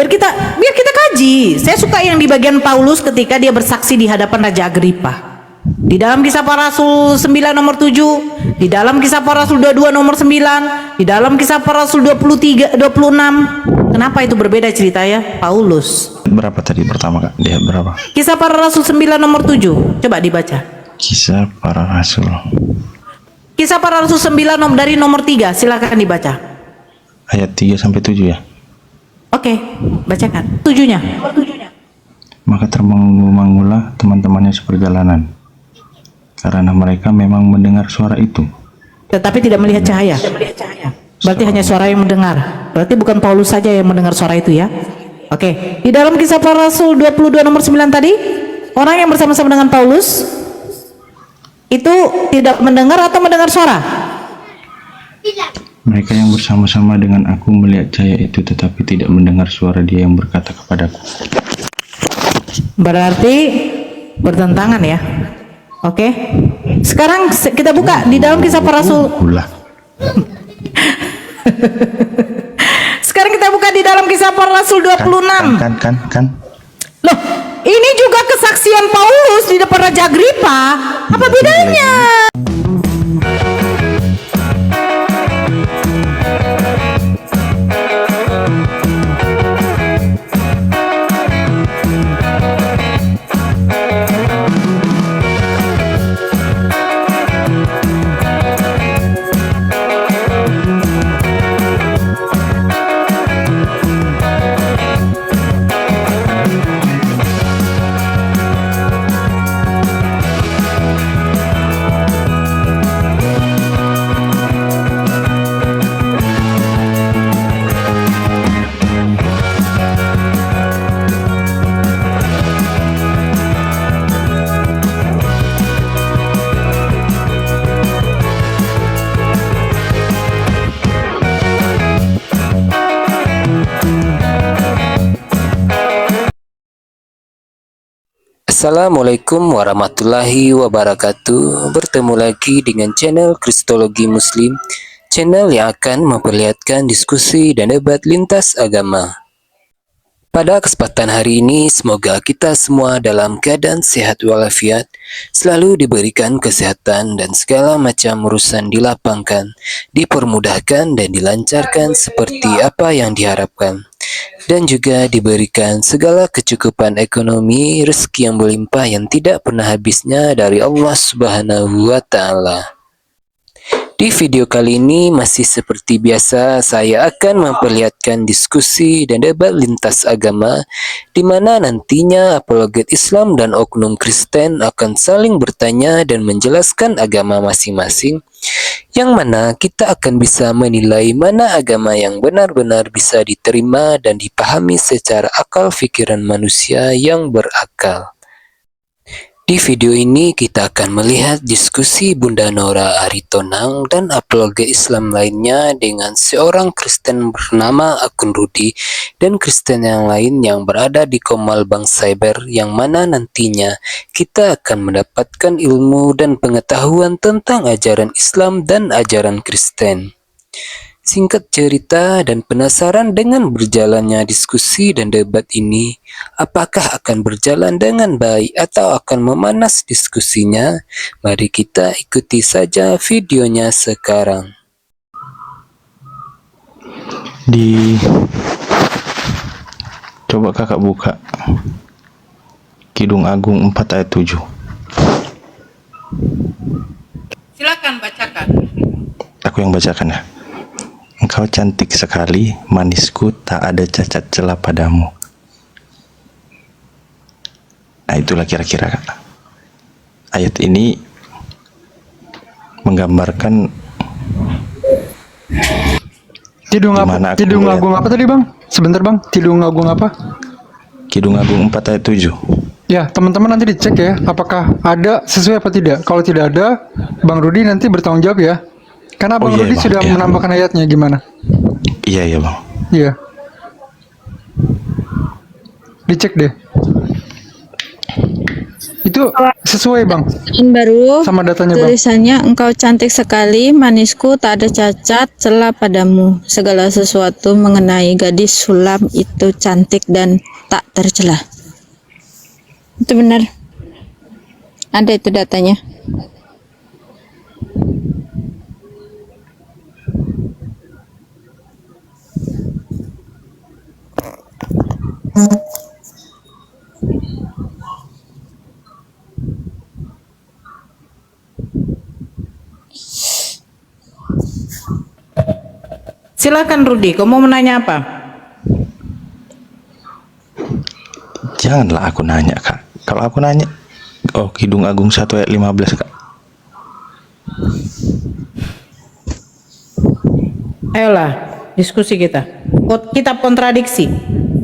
Biar kita kaji. Saya suka yang di bagian Paulus ketika dia bersaksi di hadapan Raja Agripa. Di dalam Kisah Para Rasul 9 nomor 7, di dalam Kisah Para Rasul 22 nomor 9, di dalam Kisah Para Rasul 23 26. Kenapa itu berbeda ceritanya? Paulus. Berapa tadi pertama Kak? Dia berapa? Kisah Para Rasul 9 nomor 7. Coba dibaca. Kisah Para Rasul. Kisah Para Rasul 9 dari nomor 3. Silakan dibaca. Ayat 3 sampai 7 ya. Oke, bacakan. Tujuhnya. Maka termangu-mangulah teman-temannya seperjalanan, karena mereka memang mendengar suara itu. Tetapi tidak melihat cahaya. Berarti hanya suara yang mendengar. Berarti bukan Paulus saja yang mendengar suara itu ya. Oke. Di dalam Kisah Para Rasul 22 nomor 9 tadi, orang yang bersama-sama dengan Paulus itu tidak mendengar atau mendengar suara? Mereka yang bersama-sama dengan aku melihat cahaya itu, tetapi tidak mendengar suara dia yang berkata kepadaku. Berarti bertentangan ya. Oke. Sekarang kita buka di dalam Kisah Para Rasul. Sekarang kita buka di dalam Kisah Para Rasul 26. Kan. Loh, ini juga kesaksian Paulus di depan Raja Agripa. Apa bedanya? Assalamualaikum warahmatullahi wabarakatuh. Bertemu lagi dengan channel Kristologi Muslim, channel yang akan memperlihatkan diskusi dan debat lintas agama. Pada kesempatan hari ini, semoga kita semua dalam keadaan sehat walafiat, selalu diberikan kesehatan dan segala macam urusan dilapangkan, dipermudahkan dan dilancarkan seperti apa yang diharapkan. Dan juga diberikan segala kecukupan ekonomi, rezeki yang berlimpah yang tidak pernah habisnya dari Allah Subhanahu wa Ta'ala. Di video kali ini masih seperti biasa, saya akan memperlihatkan diskusi dan debat lintas agama, di mana nantinya apologet Islam dan oknum Kristen akan saling bertanya dan menjelaskan agama masing-masing, yang mana kita akan bisa menilai mana agama yang benar-benar bisa diterima dan dipahami secara akal pikiran manusia yang berakal. Di video ini kita akan melihat diskusi Bunda Nora Aritonang dan apologet Islam lainnya dengan seorang Kristen bernama Akun Rudi dan Kristen yang lain yang berada di Komal Bank Cyber, yang mana nantinya kita akan mendapatkan ilmu dan pengetahuan tentang ajaran Islam dan ajaran Kristen. Singkat cerita dan penasaran dengan berjalannya diskusi dan debat ini, apakah akan berjalan dengan baik atau akan memanas diskusinya? Mari kita ikuti saja videonya sekarang. Coba kakak buka Kidung Agung 4 ayat 7. Silakan bacakan. Aku yang bacakan ya. Engkau cantik sekali, manisku, tak ada cacat celah padamu. Nah, itulah kira-kira Kak. Ayat ini menggambarkan Kidung Agung apa tadi Bang? Sebentar Bang, Kidung Agung apa? Kidung Agung 4 ayat 7. Ya, teman-teman nanti dicek ya, apakah ada sesuai apa tidak. Kalau tidak ada, Bang Rudi nanti bertanggung jawab ya. Karena Bang Rudi Bang, sudah menambahkan ayatnya, gimana? Iya Bang. Iya. Dicek deh. Itu itu sesuai bang Yang baru sama datanya bang. tulisannya engkau cantik sekali, manisku tak ada cacat celah padamu. Segala sesuatu mengenai gadis Sulam itu cantik dan tak tercela. Itu benar. Ada itu datanya. Silakan Rudi, kamu mau menanya apa? Janganlah aku nanya kak. Kalau aku nanya, oh Kidung Agung 1 ayat 15 kak. Ayolah, diskusi kita. Kitab kontradiksi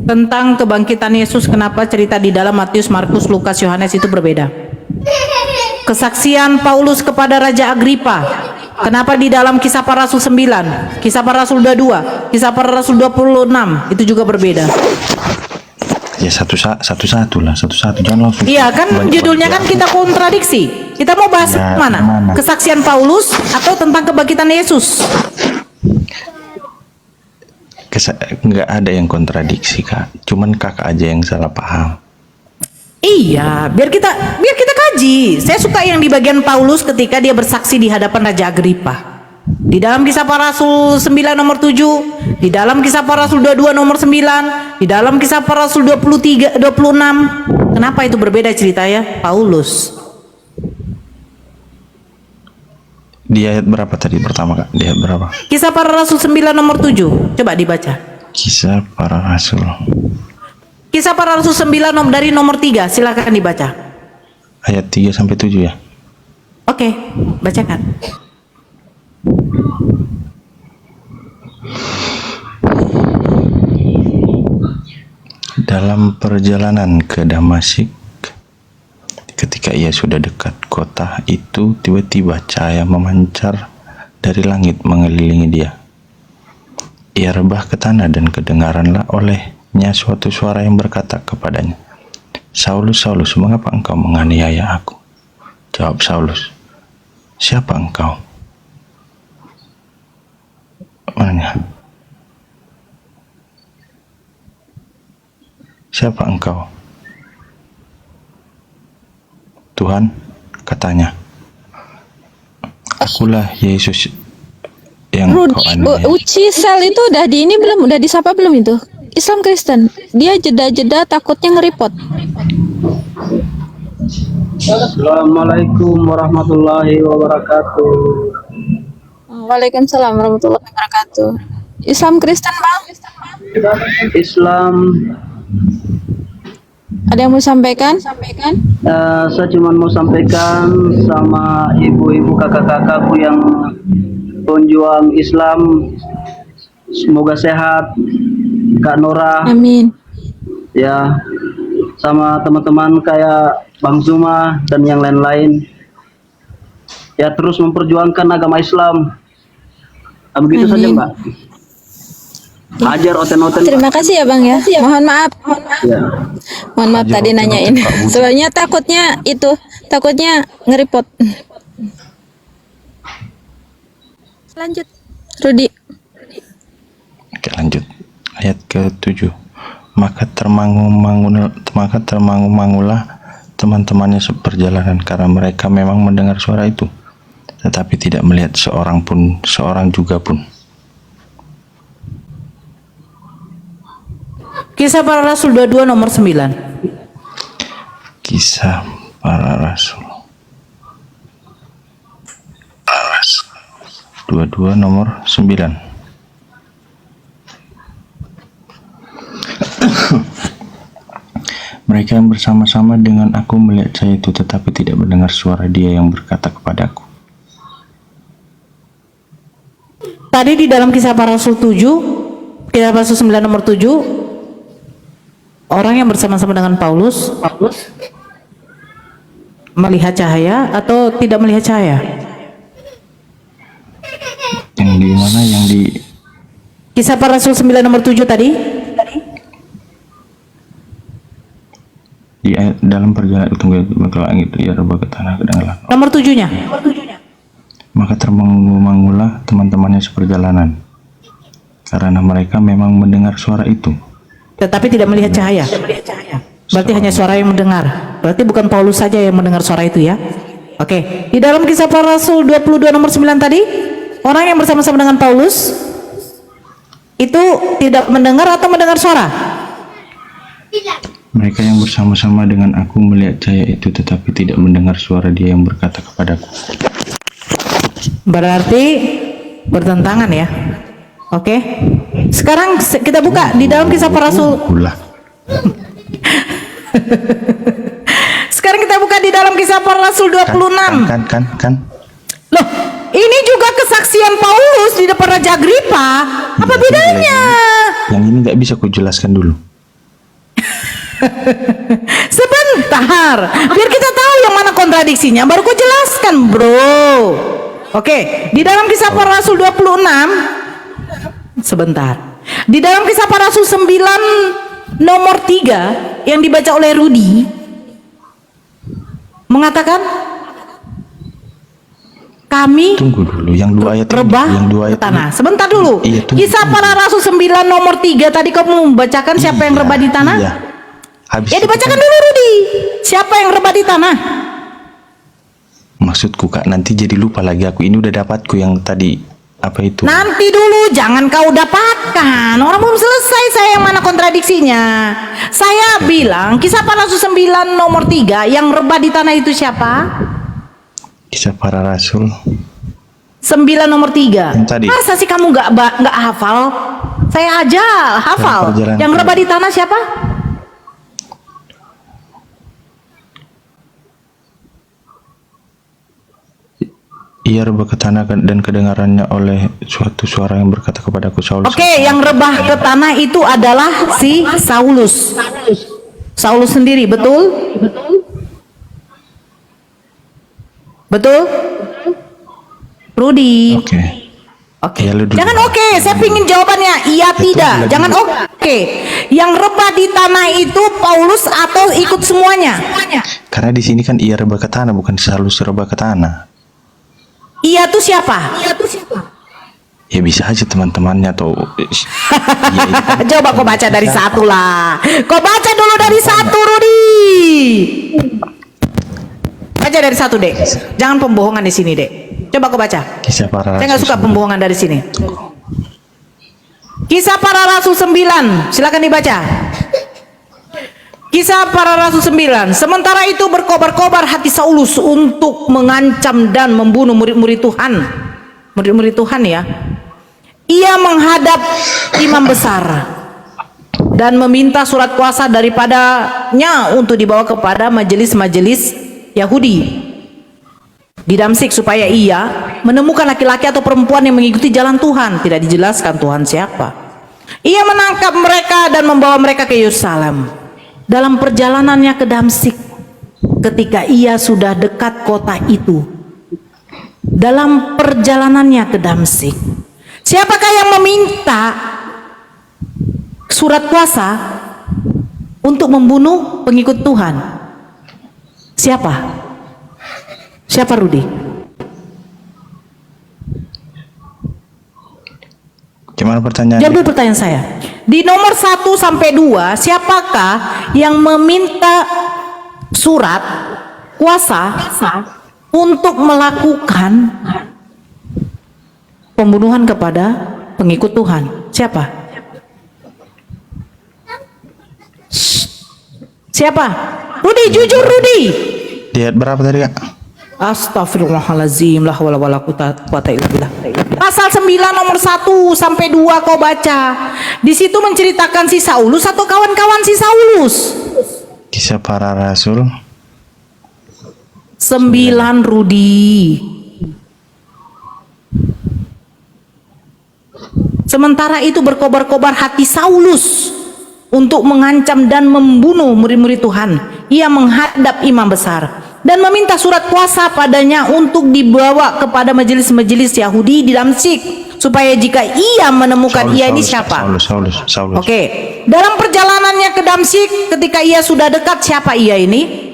tentang kebangkitan Yesus, kenapa cerita di dalam Matius, Markus, Lukas, Yohanes itu berbeda. Kesaksian Paulus kepada Raja Agripa, kenapa di dalam Kisah Para Rasul 9, Kisah Para Rasul 22, Kisah Para Rasul 26 itu juga berbeda. Ya satu-satu lah, satu-satu, jangan langsung. Iya kan, judulnya kan kita kontradiksi. Kita mau bahas Ya, mana? mana? Kesaksian Paulus atau tentang kebangkitan Yesus? Nggak ada yang kontradiksi kak, cuman kakak aja yang salah paham. Iya, biar kita kaji. Saya suka yang di bagian Paulus ketika dia bersaksi di hadapan Raja Agripa. Di dalam Kisah Para Rasul 9 nomor 7, di dalam Kisah Para Rasul 22 nomor 9, di dalam Kisah Para Rasul 23 26. Kenapa itu berbeda ceritanya? Paulus. Di ayat berapa tadi pertama kak? Di ayat berapa? Kisah Para Rasul 9 nomor 7. Coba dibaca. Kisah Para Rasul. Kisah Para Rasul 9 dari nomor 3, silakan dibaca. Ayat 3 sampai 7 ya. Oke, bacakan. Dalam perjalanan ke Damasik, ketika ia sudah dekat kota itu, tiba-tiba cahaya memancar dari langit mengelilingi dia. Ia rebah ke tanah dan kedengaranlah olehnya suatu suara yang berkata kepadanya, Saulus, Saulus, mengapa engkau menganiaya aku? Jawab Saulus, siapa engkau? Mananya? Siapa engkau? Tuhan, katanya, akulah Yesus yang kau aniaya. Uci Sel itu udah di ini belum? Udah disapa belum itu? Islam Kristen. Dia jeda-jeda takutnya ngeripot. Assalamualaikum warahmatullahi wabarakatuh. Waalaikumsalam warahmatullahi wabarakatuh. Islam Kristen bang? Islam, Ada yang mau sampaikan? saya cuma mau sampaikan sama ibu-ibu kakak-kakakku yang penjuang Islam, semoga sehat, Kak Nora, Amin. ya, sama teman-teman kayak Bang Zuma dan yang lain-lain, ya terus memperjuangkan agama Islam. Nah, begitu saja Mbak. Ajar oten-oten. Terima kasih ya bang ya. Mohon maaf. Ya. Mohon maaf tadi nanyain. Soalnya takutnya ngeripot. Lanjut, Rudi. Oke, lanjut. Ayat ke-7. Maka termangu-mangulah teman-temannya seperjalanan, karena mereka memang mendengar suara itu, tetapi tidak melihat seorang juga pun. Kisah Para Rasul 22 nomor 9. Kisah Para Rasul 22 nomor 9. Mereka yang bersama-sama dengan aku melihat saya itu, tetapi tidak mendengar suara dia yang berkata kepadaku. Tadi di dalam Kisah Para Rasul 7, Kisah Para Rasul 9 nomor 7, orang yang bersama-sama dengan Paulus melihat cahaya atau tidak melihat cahaya? Yang di mana? Yang di Kisah Para Rasul 9 nomor 7 tadi? dalam perjalanan itu ke langit ia rebah ke tanah kedengaran. Nomor 7-nya. Maka termangu-mangulah teman-temannya seperjalanan, karena mereka memang mendengar suara itu. Tetapi tidak melihat cahaya. Berarti hanya suara yang mendengar. Berarti bukan Paulus saja yang mendengar suara itu ya. Oke. Di dalam Kisah Para Rasul 22 nomor 9 tadi, orang yang bersama-sama dengan Paulus itu tidak mendengar atau mendengar suara? Mereka yang bersama-sama dengan aku melihat cahaya itu, tetapi tidak mendengar suara dia yang berkata kepadaku. Berarti bertentangan ya. Oke. Sekarang kita buka di dalam Kisah Para Rasul. Sekarang kita buka di dalam Kisah Para Rasul 26. Kan. Loh, ini juga kesaksian Paulus di depan Raja Agripa. Apa bedanya? Yang ini nggak bisa ku jelaskan dulu. Sebentar, biar kita tahu yang mana kontradiksinya, baru ku jelaskan, bro. Oke, di dalam Kisah Para Rasul 26, sebentar. Di dalam Kisah Para Rasul 9 nomor 3 yang dibaca oleh Rudi mengatakan, kami Tunggu dulu, yang 2 ayat rebah yang 2 ayat ke tanah. Sebentar dulu. Iya, tunggu. Kisah Para Rasul 9 nomor 3 tadi kamu membacakan siapa yang rebah di tanah? Iya. Habis Ya itu dibacakan kan, dulu Rudi. Siapa yang rebah di tanah? maksudku Kak, nanti jadi lupa lagi aku. Ini udah dapatku yang tadi apa itu? Nanti dulu, jangan kau dapatkan. Orang belum selesai saya yang mana kontradiksinya. Saya bilang Kisah Para Rasul 9 nomor 3 yang rebah di tanah itu siapa? Kisah Para Rasul 9 nomor 3. Yang tadi. Masa sih kamu nggak hafal? Saya aja hafal. perjalanan Yang rebah di tanah siapa? ia rebah ke tanah dan kedengarannya oleh suatu suara yang berkata kepadaku, Saulus. Oke, yang rebah ke tanah itu adalah si Saulus. Saulus sendiri, betul? Betul? Rudi. Oke. Oke. Ya, lu dulu. Jangan oke, saya pingin jawabannya iya tidak. Jangan oke. Yang rebah di tanah itu Paulus atau ikut semuanya? Karena di sini kan ia rebah ke tanah, bukan Saulus rebah ke tanah. Iya tuh siapa? Ya bisa aja teman-temannya atau iya, itu. Coba kau baca dari satu lah. Kau baca dulu dari satu, Rudi. Baca dari satu, Dek. Jangan pembohongan di sini, Dek. Coba kau baca. Kisah Para Rasul. Saya nggak suka pembohongan dari sini. Kisah Para Rasul 9. Silakan dibaca. Kisah Para Rasul 9. Sementara itu berkobar-kobar hati Saulus untuk mengancam dan membunuh murid-murid Tuhan. Murid-murid Tuhan ya. Ia menghadap imam besar dan meminta surat kuasa daripadanya untuk dibawa kepada majelis-majelis Yahudi di Damsyik supaya ia menemukan laki-laki atau perempuan yang mengikuti jalan Tuhan. Tidak dijelaskan Tuhan siapa. Ia menangkap mereka dan membawa mereka ke Yerusalem. Dalam perjalanannya ke Damsyik, ketika ia sudah dekat kota itu, dalam perjalanannya ke Damsyik, siapakah yang meminta surat kuasa untuk membunuh pengikut Tuhan? Siapa? Siapa, Rudi? Gimana pertanyaan? Jawab dulu pertanyaan saya. Di nomor 1 sampai 2, siapakah yang meminta surat kuasa untuk melakukan pembunuhan kepada pengikut Tuhan? Siapa? Siapa? Rudi, jujur Rudi. Di ayat berapa tadi Kak? Astagfirullahaladzim, la hawla wala quwata illa billah. Pasal 9 nomor 1 sampai 2 kau baca. Di situ menceritakan si Saulus atau kawan-kawan si Saulus? Kisah Para Rasul 9, Rudi. Sementara itu berkobar-kobar hati Saulus untuk mengancam dan membunuh murid-murid Tuhan. Ia menghadap imam besar dan meminta surat kuasa padanya untuk dibawa kepada majelis-majelis Yahudi di Damsyik supaya jika ia menemukan ia ini siapa? Saulus. Oke. Dalam perjalanannya ke Damsyik ketika ia sudah dekat, siapa ia ini?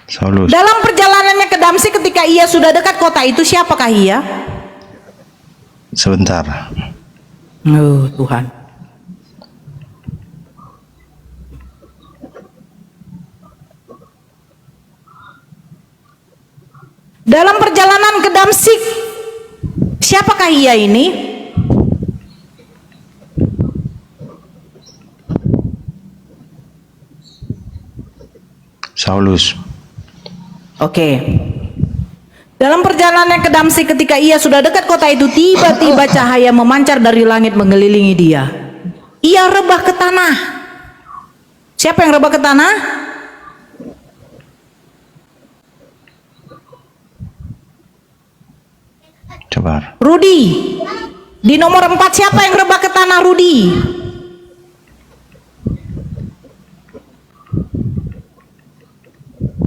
Saulus. Dalam perjalanannya ke Damsyik ketika ia sudah dekat kota itu, siapakah ia? Sebentar. Oh, Tuhan. Dalam perjalanan ke Damsyik, siapakah ia ini? Saulus. Oke. Dalam perjalanan ke Damsyik ketika ia sudah dekat kota itu, tiba-tiba cahaya memancar dari langit mengelilingi dia. Ia rebah ke tanah. Siapa yang rebah ke tanah? Coba. Rudi. Di nomor 4 siapa yang rebah ke tanah, Rudi?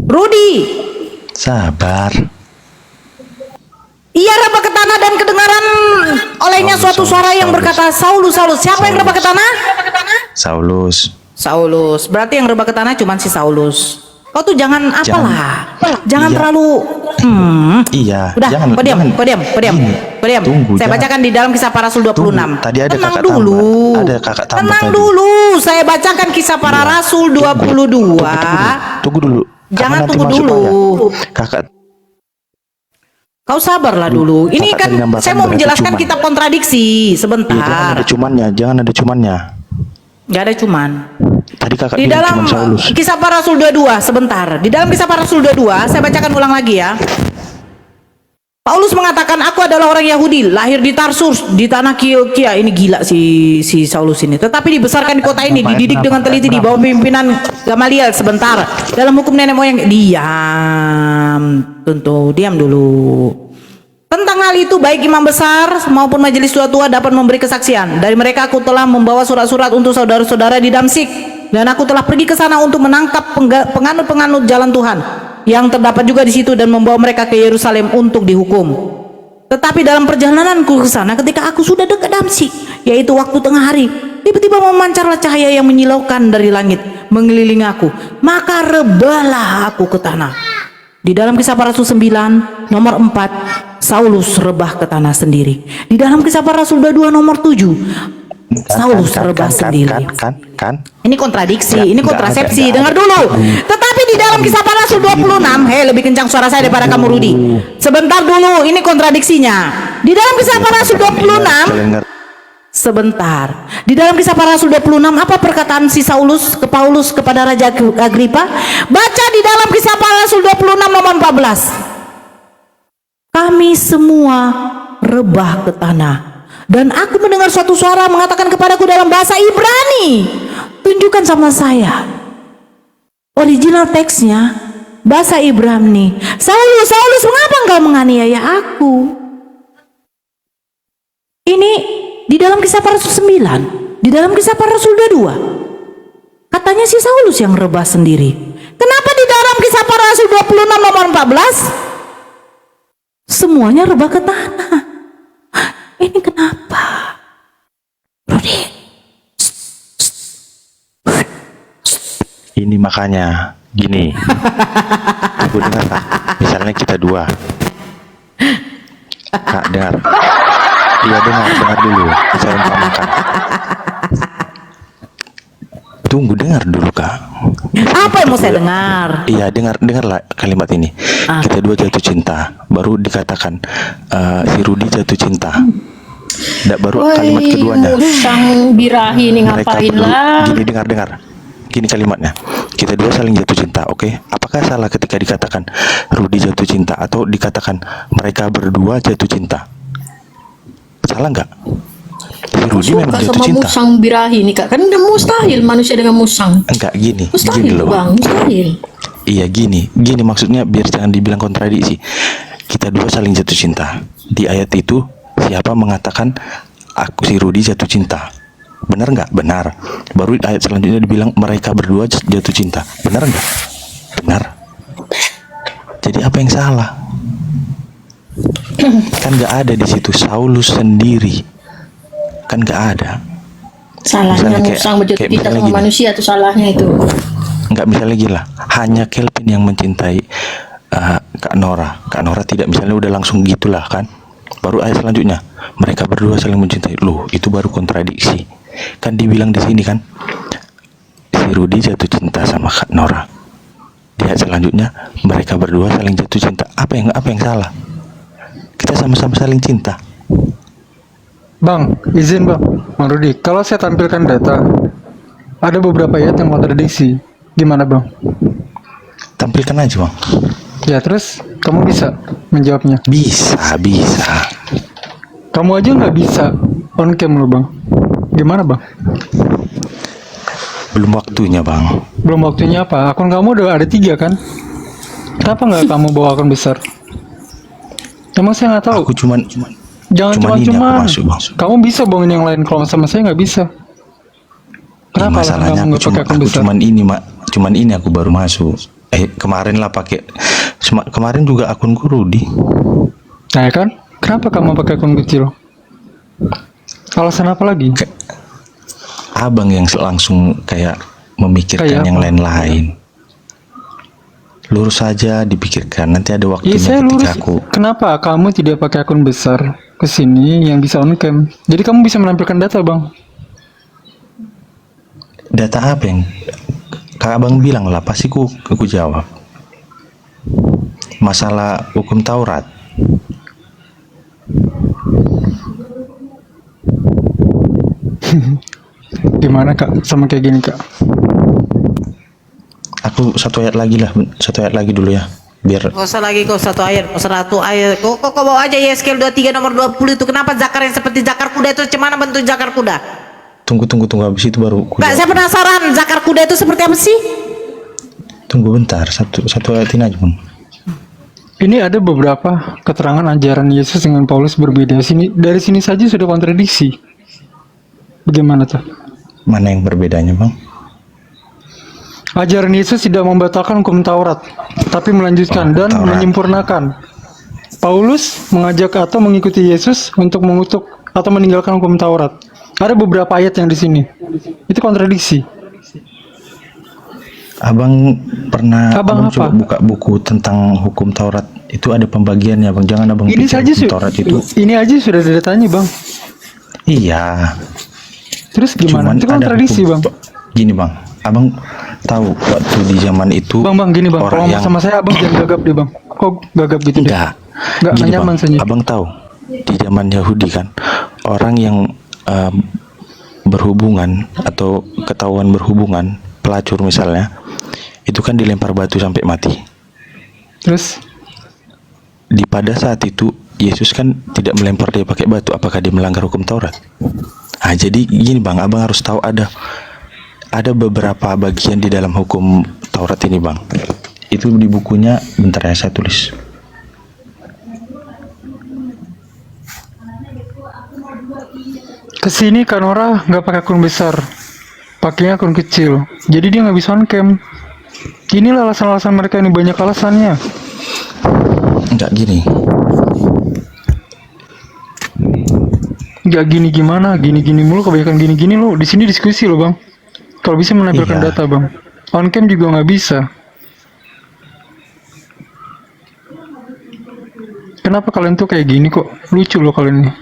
Rudi. Sabar. Ia rebah ke tanah dan kedengaran olehnya suatu suara yang berkata, Saulus, Saulus. Siapa yang rebah ke tanah? Saulus. Saulus. Berarti yang rebah ke tanah cuma si Saulus. Kau tuh jangan apalah. Jangan Iya. terlalu Iya. Udah, kau diam. Gini, tunggu, Saya jangan. bacakan di dalam Kisah Para Rasul 26. Tunggu, tadi ada Tenang kakak dulu. tambah. Ada kakak tambah Tenang tadi. dulu. Saya bacakan Kisah Para Rasul 22. Tunggu dulu. Jangan Karena nanti tunggu masuk dulu. ayat. Kakak Kau sabarlah dulu. Ini Kakak kan tadi nambahkan saya mau berarti menjelaskan cuman. kitab kontradiksi. Iya, jangan Sebentar. ada cumannya, jangan ada cumannya. Gak ada cuman. Tadi kakak Di bilang dalam cuman Saulus. Kisah Para Rasul 22, sebentar. Di dalam Kisah Para Rasul 22, saya bacakan ulang lagi ya. Paulus mengatakan, aku adalah orang Yahudi, lahir di Tarsus, di tanah Kilkia. Ini gila si Saulus ini. Tetapi dibesarkan di kota ini, dididik dengan teliti di bawah pimpinan Gamaliel. Sebentar. Dalam hukum nenek moyang, diam. Tentu, diam dulu. Tentang hal itu, baik imam besar maupun majelis tua-tua dapat memberi kesaksian. Dari mereka aku telah membawa surat-surat untuk saudara-saudara di Damsyik, dan aku telah pergi ke sana untuk menangkap penganut-penganut jalan Tuhan yang terdapat juga di situ dan membawa mereka ke Yerusalem untuk dihukum. Tetapi dalam perjalananku ke sana, ketika aku sudah dekat Damsyik, yaitu waktu tengah hari, tiba-tiba memancarlah cahaya yang menyilaukan dari langit mengelilingi aku. Maka rebahlah aku ke tanah. Di dalam Kisah Para Rasul 9 nomor 4, Saulus rebah ke tanah sendiri. Di dalam Kisah Para Rasul 22 nomor 7, Saulus rebah sendiri. Kan. Ini kontradiksi, Nggak, ini nggak kontrasepsi. ada. Dengar dulu. Tetapi di dalam Kisah Para Rasul 26, lebih kencang suara saya daripada kamu, Rudi. Sebentar dulu, ini kontradiksinya. Di dalam Kisah Para Rasul 26, sebentar. Di dalam Kisah Para Rasul 26, apa perkataan si Saulus ke Paulus kepada Raja Agripa? Baca di dalam Kisah Para Rasul 26 nomor 14. Kami semua rebah ke tanah, dan aku mendengar suatu suara mengatakan kepadaku dalam bahasa Ibrani, tunjukkan sama saya. Original teksnya bahasa Ibrani. Saulus, Saulus, mengapa engkau menganiaya aku? Ini di dalam Kisah Para Rasul 9, di dalam Kisah Para Rasul 22, katanya si Saulus yang rebah sendiri. Kenapa di dalam Kisah Para Rasul 26 nomor 14 semuanya rebah ke tanah? Ini kenapa? Rudi. Ini makanya gini. Aku dengar Kak. Misalnya kita dua. Kak dengar. Iya dengar dulu. Saya umpamakan. Tunggu dengar dulu Kak. Apa yang mau saya dengar? Iya dengarlah kalimat ini. Kita dua jatuh cinta, baru dikatakan si Rudi jatuh cinta. Nggak, baru kalimat keduanya. Sang birahi ini Mereka ngapain berdua, lah? gini dengar. Gini kalimatnya. Kita dua saling jatuh cinta, oke? Apakah salah ketika dikatakan Rudi jatuh cinta atau dikatakan mereka berdua jatuh cinta? Salah nggak? Si Rudi Suka memang jatuh sama cinta. musang birahi nih kak, kan udah mustahil manusia dengan musang. Enggak gini Mustahil loh. bang, mustahil. Iya gini maksudnya biar jangan dibilang kontradiksi. Kita dua saling jatuh cinta. Di ayat itu siapa mengatakan aku si Rudi jatuh cinta? Benar nggak? Benar. Baru ayat selanjutnya dibilang mereka berdua jatuh cinta. Benar nggak? Benar. Jadi apa yang salah? Kan nggak ada di situ Saulus sendiri, kan nggak ada. Salahnya Misalnya kayak- musang berjatuh kayak cinta misalnya sama gini. manusia tuh salahnya itu. Nggak bisa lagi lah. Hanya Kelvin yang mencintai Kak Nora. Kak Nora tidak, misalnya udah langsung gitulah kan. Baru ayat selanjutnya, mereka berdua saling mencintai. Loh, itu baru kontradiksi. Kan dibilang di sini kan, si Rudi jatuh cinta sama Kak Nora. Di ayat selanjutnya, mereka berdua saling jatuh cinta. Apa yang salah? Kita sama-sama saling cinta. Bang, izin bang, Bang Rudi. Kalau saya tampilkan data, ada beberapa ayat yang kontradiksi. Gimana bang? Tampilkan aja bang. Ya terus, kamu bisa menjawabnya. Bisa. Kamu aja nggak bisa on cam lo bang. Gimana bang? Belum waktunya bang. Belum waktunya apa? Akun kamu udah ada 3 kan? Kenapa nggak kamu bawa akun besar? Emang saya nggak tahu. Aku cuman Jangan cuman ini aku cuma-cuma. masuk bang. Kamu bisa bohongin yang lain, kalau sama saya nggak bisa. Kenapa lah Masalahnya kamu aku nggak pakai akun besar? cuman ini mak, cuman ini aku baru masuk. Kemarin lah pakai. Kemarin juga akunku Rudi. Nah ya kan? Kenapa kamu pakai akun kecil? Alasan apa lagi? Abang yang langsung kayak memikirkan Kayak yang apa? lain-lain. Lurus saja dipikirkan. Nanti ada Iya waktunya saya ketika lurus. aku. Kenapa kamu tidak pakai akun besar ke sini yang bisa on cam? Jadi kamu bisa menampilkan data bang. Data apa yang Kak Abang bilang lah, pasti aku jawab. Masalah hukum Taurat. Gimana kak? Sama kayak gini kak? Aku satu ayat lagi dulu ya, biar Gak usah lagi kau satu ayat, kau 100 ayat. Kau bawa aja Yeskel 23 nomor 20 itu. Kenapa zakar yang seperti zakar kuda itu? Cemana bentuk zakar kuda? tunggu habis itu baru Kak, saya penasaran zakar kuda itu seperti apa sih? tunggu bentar, satu ayatin aja bang. Ini ada beberapa keterangan ajaran Yesus dengan Paulus berbeda. Dari sini saja sudah kontradiksi. Bagaimana tuh? Mana yang berbedanya bang? Ajaran Yesus tidak membatalkan hukum Taurat, tapi melanjutkan dan Taurat. menyempurnakan. Paulus mengajak atau mengikuti Yesus untuk mengutuk atau meninggalkan hukum Taurat. Ada beberapa ayat yang di sini. Itu kontradiksi. Abang pernah Abang coba apa? buka buku tentang hukum Taurat, itu ada pembagiannya bang. Jangan abang Ini pikir saja hukum Taurat itu. ini aja sudah ada datanya, Bang. Iya. Terus gimana? Cuman Itu ada kontradiksi, hukum- Bang. Gini bang, abang tahu waktu di zaman itu Bang, gini, Bang. Kalau orang ngomong yang sama saya, Abang jangan gagap deh, Bang. Kok gagap gitu deh? enggak Nggak nyaman saja. abang tahu di zaman Yahudi kan orang yang berhubungan atau ketahuan berhubungan, pelacur misalnya, itu kan dilempar batu sampai mati. Terus Pada saat itu Yesus kan tidak melempar dia pakai batu. Apakah dia melanggar hukum Taurat? Nah, jadi gini bang, abang harus tahu ada beberapa bagian di dalam hukum Taurat ini bang. Itu di bukunya, bentar ya saya tulis. kesini Kanora nggak pakai akun besar, pakainya akun kecil. Jadi dia nggak bisa on cam. Inilah alasan-alasan mereka ini, banyak alasannya. Enggak gini. Nggak gini-gimana, gini-gini mulu, kebanyakan gini-gini lo. Di sini diskusi lo bang. Kalau bisa menampilkan Iya. data bang. On cam juga nggak bisa. Kenapa kalian tuh kayak gini kok? Lucu loh kalian ini.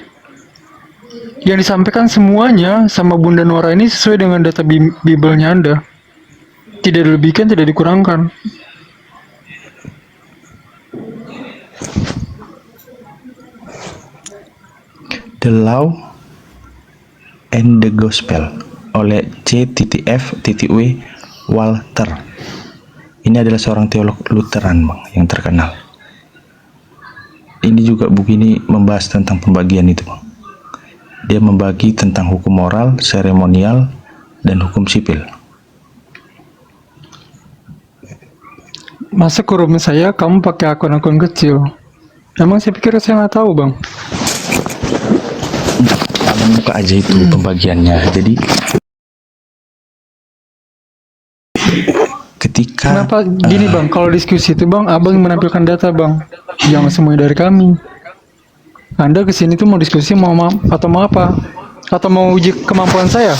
Yang disampaikan semuanya sama Bunda Nora ini sesuai dengan data Bible-nya Anda. Tidak dilebihkan, tidak dikurangkan. The Law and the Gospel oleh C.F.W. Walter. Ini adalah seorang teolog Lutheran bang, yang terkenal. Ini juga buku ini membahas tentang pembagian itu bang. Dia membagi tentang hukum moral, seremonial, dan hukum sipil. Masuk ke room saya, kamu pakai akun-akun kecil. Emang saya pikir saya nggak tahu bang. Abang buka aja itu pembagiannya. Jadi ketika Kenapa gini bang? Kalau diskusi itu bang, abang yang menampilkan data bang, jangan semuanya dari kami. Anda kesini tuh mau diskusi atau mau apa? Atau mau uji kemampuan saya?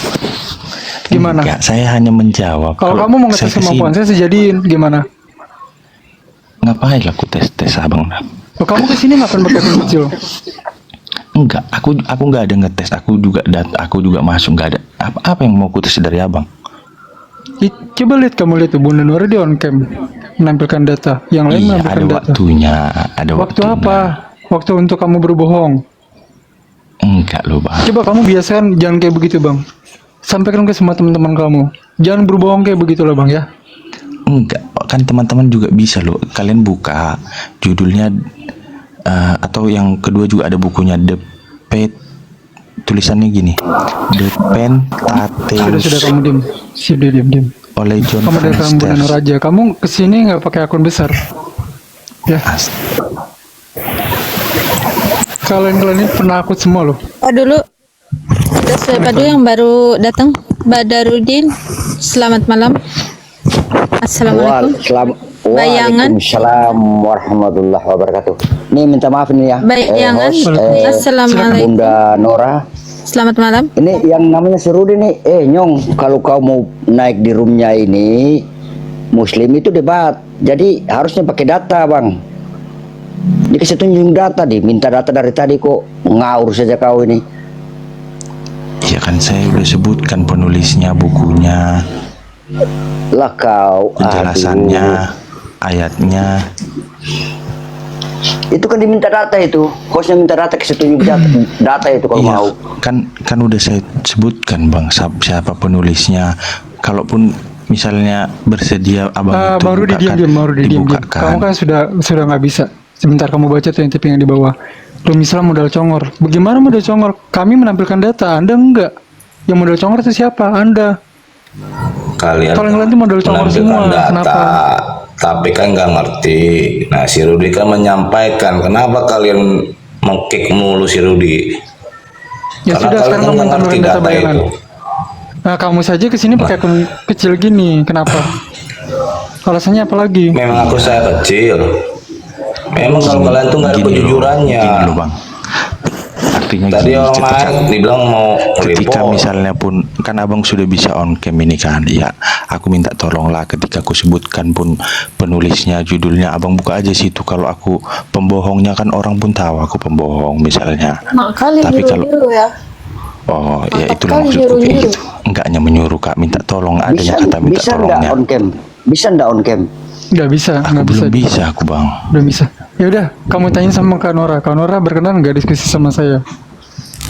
Gimana? enggak, saya hanya menjawab. Kalau kamu mau ngetes kemampuan saya sejadiin, gimana? Ngapain aku tes abang? Oh, kamu kesini makan pakai akun kecil? Enggak, aku nggak ada ngetes. Aku juga masuk, nggak ada. Apa yang mau aku tes dari abang? Coba kamu lihat tuh Bunda Nora di on cam menampilkan data, yang lain Iya, menampilkan ada data. waktunya. Ada Waktu waktunya. apa? Waktu untuk kamu berbohong. Enggak loh bang. Coba kamu biasakan jangan kayak begitu bang. Sampaikan ke semua teman-teman kamu. Jangan berbohong kayak begitulah bang ya. Enggak, kan teman-teman juga bisa loh. Kalian buka judulnya atau yang kedua juga ada bukunya The Pen, tulisannya gini, The Pen Sudah kamu diam. Sudah diam. oleh John Kamu dari kamu Bunda Foster. Nora aja. Kamu kesini nggak pakai akun besar. Ya. Kalian ini penakut semua loh. Oh dulu, ada siapa dulu yang baru datang? Badarudin, selamat malam. Assalamualaikum. Bayangan. Waalaikumsalam warahmatullahi wabarakatuh. Nih minta maaf nih ya. Bayangan. Assalamualaikum. Bunda Nora. Selamat malam. Ini yang namanya si Rudi nih. Nyong, kalau kau mau naik di roomnya ini, Muslim itu debat. Jadi harusnya pakai data bang. Dikasih tunjuk data minta data dari tadi kok ngaur saja kau ini. Ya kan saya udah sebutkan penulisnya, bukunya, Lah kau. penjelasannya, ayatnya. Itu kan diminta data itu. Hostnya minta data, kasih tunjuk data itu kalau Iya, mau. kan udah saya sebutkan bang siapa penulisnya. Kalaupun misalnya bersedia abang itu Bang Rudi bukakan, diam. Bang Rudi diam. dibukakan. Kamu kan sudah nggak bisa. Sebentar kamu baca tuh yang tipping yang di bawah. Belum Islam modal congor. Bagaimana modal congor? Kami menampilkan data, Anda enggak. Yang modal congor itu siapa? Anda. Kalian Kalau yang lain itu modal congor semua. data, Kenapa? tapi kan nggak ngerti. Nah, si Rudi kan menyampaikan, kenapa kalian mengkick mulu si Rudi? Ya Karena sudah, kalian sekarang kan kamu nggak ngerti menurunkan data data bayangan. itu. Nah, kamu saja kesini pakai akun kecil gini. Kenapa? Alasannya apa lagi? Memang aku saya kecil. Memang kalau kalian tuh nggak ada Gini loh, kejujurannya. gini loh bang. Artinya Tadi gini, orang main dibilang mau ketika report. misalnya pun kan abang sudah bisa on cam ini kan, ya aku minta tolonglah ketika aku sebutkan pun penulisnya, judulnya, abang buka aja situ. Kalau aku pembohongnya kan orang pun tahu aku pembohong misalnya. Kali Tapi kalau nyuruh ya. oh ya Mantap itulah kali maksudku kayak nyuruh-nyuruh. gitu. Enggak hanya menyuruh kak, minta tolong, adanya kata minta Bisa tolongnya. nggak on cam? Bisa nggak on cam? Nggak bisa. Aku Nggak belum bisa. bisa aku bang. Belum bisa. Ya udah, kamu tanya sama Kak Nora. Kak Nora berkenan nggak diskusi sama saya?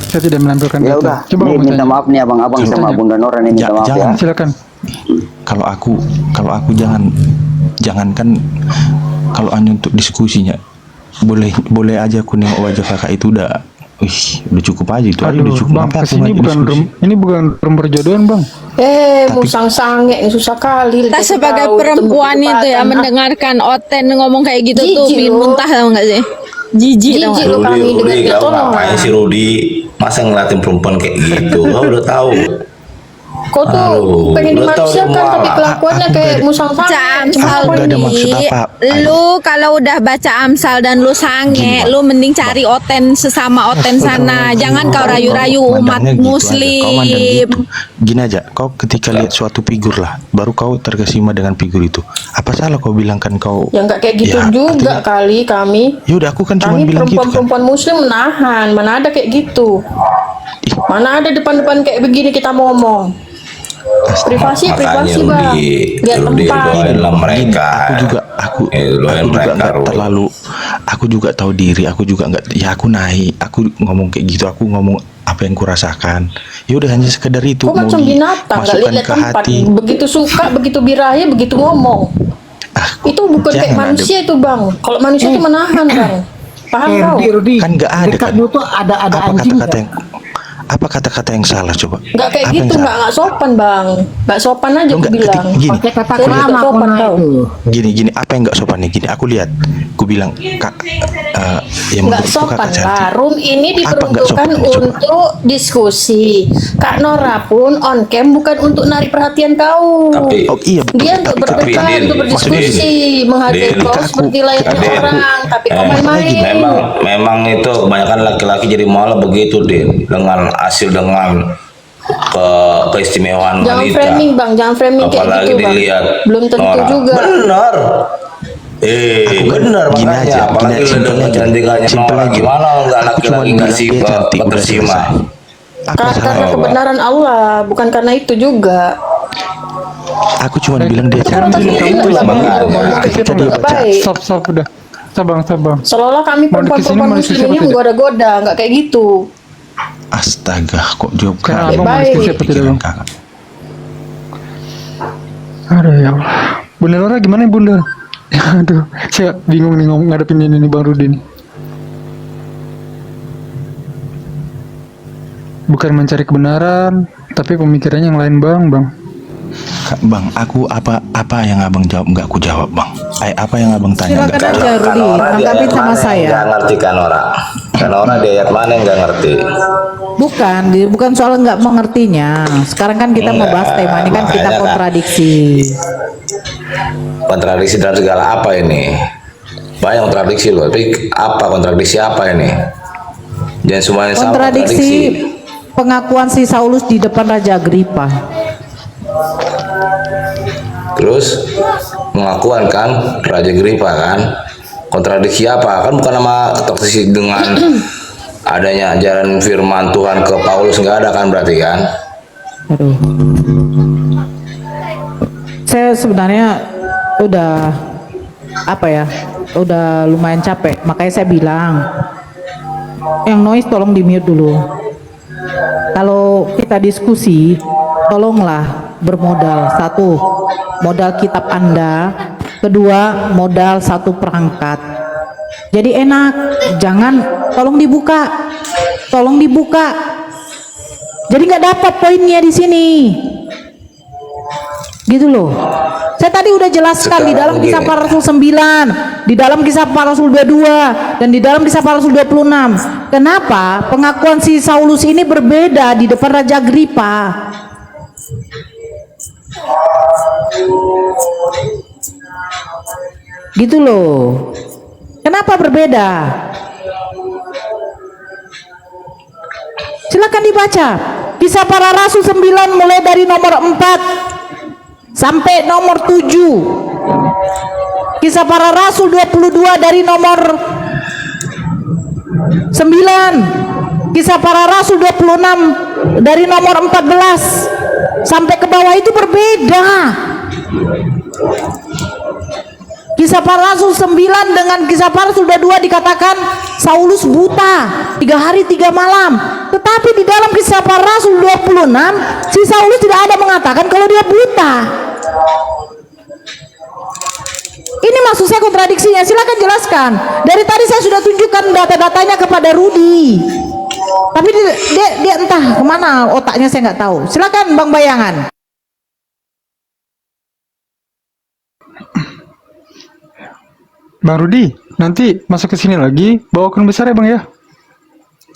Saya tidak menampilkan Ya data. udah. Coba Nih, kamu minta tanya. maaf nih abang-abang Coba sama tanya. Bunda Nora nih minta maaf ya. Jangan. Silakan. Kalau aku jangankan kalau hanya untuk diskusinya, boleh aja aku nengok wajah kakak itu udah cukup aja itu aja, Aduh, udah cukup. bang, Apa aku kesini ngajak bukan diskusi? ini bukan room perjodohan, bang. Musang sange susah kali. Kita sebagai perempuan itu ya mendengarkan Oten ngomong kayak gitu tuh Jijik bikin lu. muntah tau nggak sih? Jijik tau Jijik nggak? lu kami Rudi, dengan kau tolong. ngapain si Rudi? Masa ngeliatin perempuan kayak gitu? Kau udah tahu. Kau tuh Aduh, pengen lu tahu dimanusiakan semua. tapi kelakuannya Aku kayak nggak- musang sange. Amsal Aku nggak ada maksud Budi, apa. lu kalau udah baca Amsal dan lu sange, Gini, Bang. lu mending cari Oten sesama Oten sana. Jangan kau rayu-rayu umat Mandangnya gitu aja. Kau mandang Muslim. gitu. Gini aja, kau ketika lihat suatu figur lah, baru kau terkesima dengan figur itu. Apa salah kau bilangkan kau? Ya nggak kayak gitu Ya, juga artinya- kali kami. Yaudah, aku kan cuma Kami bilang gitu kan. perempuan-perempuan muslim menahan. Mana ada kayak gitu. Ih. Mana ada depan-depan kayak begini kita ngomong. Privasi, Makanya privasi bang. Rudi, Lihat Rudi tempat. doainlah mereka. Aku Doain juga mereka, nggak Rudi. terlalu, aku juga tahu diri, aku juga nggak, ya aku naik, aku ngomong kayak gitu, aku ngomong apa yang kurasakan. Ya udah hanya sekedar itu. Kok macam binatang, nggak dimasukkan lihat ke tempat. hati. Begitu suka, begitu birahi, begitu ngomong. Itu bukan kayak jangan manusia itu bang. Kalau manusia itu menahan bang. Paham kau? Rudi, Kan nggak ada kan. dekatmu tuh ada Apa anjing kata-kata yang apa kata-kata yang salah coba? Nggak kayak Apa yang gitu, salah? nggak sopan bang. Nggak sopan aja Lo aku nggak bilang. gini, pakai kata Saya nggak kerama sopan kau tau. itu. gini apa yang nggak sopan nih? Gini, aku lihat, aku bilang kak, Ya Nggak menurutku sopan kakak lah. cantik. Room ini Apa nggak diperuntukkan sopan? Coba. untuk diskusi. Kak Nora pun on cam bukan untuk narik perhatian kau. Tapi Oh iya betul. Dia untuk Tapi berdebat, Din, untuk berdiskusi, Din, menghargai kau aku- seperti layaknya Din, orang. Tapi kau eh, main-main. memang itu kebanyakan laki-laki jadi malah begitu Din, dengan keistimewaan Jangan wanita. framing bang, jangan framing kayak Apalagi gitu bang. dilihat Belum tentu Nora. juga. Benar. Benar Gini makanya. aja, Apalagi gini, udah simpel dengan aja. cantikannya Simpel Nora. aja. Gimana nggak Aku cuma laki-laki bilang ngasih dia cantik, udah ketersima? selesai. Apa Karena salahnya? kebenaran Allah, bukan karena itu juga. Aku cuma bilang dia Itu cantik. konotasinya kamu tidak tuh baik. makanya. Ketika dia baca, Baik. Stop udah. Sabang. Seolah-olah kami Mau perempuan-perempuan kesini, mau muslim diskusi ini apa tidak? menggoda-goda, nggak kayak gitu. astaga, kok jawab Karena kali? abang mau Baik. diskusi apa tidak Pikiran bang? kakak. Aduh ya Allah. Bunda Nora gimana ya bunda? Aduh, saya bingung nih ngadepin ini nih Bang Rudi nih. Bukan mencari kebenaran, tapi pemikirannya yang lain bang. Bang, aku apa yang abang jawab nggak aku jawab bang. Apa yang abang tanya Silakan nggak? aja Rudi, tanggapin sama saya. Nggak ngerti kan Nora? Kan Nora di ayat mana yang nggak ngerti? Bukan soal nggak mengertinya. Sekarang kan kita mau bahas tema ini kan kita makanya kan. kontradiksi. Kontradiksi dalam segala apa ini? Banyak kontradiksi loh. Tapi apa kontradiksi apa ini? Jangan semuanya sama Kontradiksi pengakuan si Saulus di depan Raja Agripa. Terus pengakuan kan Raja Agripa kan? Kontradiksi apa? Kan bukan nama kontradiksi dengan adanya ajaran firman Tuhan ke Paulus, nggak ada kan berarti kan? Aduh. Saya sebenarnya udah udah lumayan capek, makanya saya bilang yang noise tolong di mute dulu. Kalau kita diskusi, tolonglah bermodal satu, modal kitab Anda, kedua modal satu perangkat. Jadi enak, jangan tolong dibuka. Jadi nggak dapat poinnya di sini. Gitu loh. Saya tadi udah jelaskan di dalam kisah para rasul 9, di dalam kisah para rasul 22, dan di dalam kisah para rasul 26. Kenapa pengakuan si Saulus ini berbeda di depan Raja Agripa? Gitu loh. Kenapa berbeda? Silakan dibaca. Kisah para rasul 9 mulai dari nomor 4 sampai nomor 7. Kisah para rasul 22 dari nomor 9. Kisah para rasul 26 dari nomor 14 sampai ke bawah itu berbeda. Kisah para rasul 9 dengan kisah para rasul 22 dikatakan Saulus buta 3 hari 3 malam. Tetapi di dalam kisah para rasul 26 si Saulus tidak ada mengatakan kalau dia buta. Ini maksud saya kontradiksinya. Silakan jelaskan. Dari tadi saya sudah tunjukkan data-datanya kepada Rudi. Tapi dia entah kemana otaknya, saya nggak tahu. Silakan Bang Bayangan. Bang Rudi, nanti masuk ke sini lagi, bawa akun besar ya bang ya?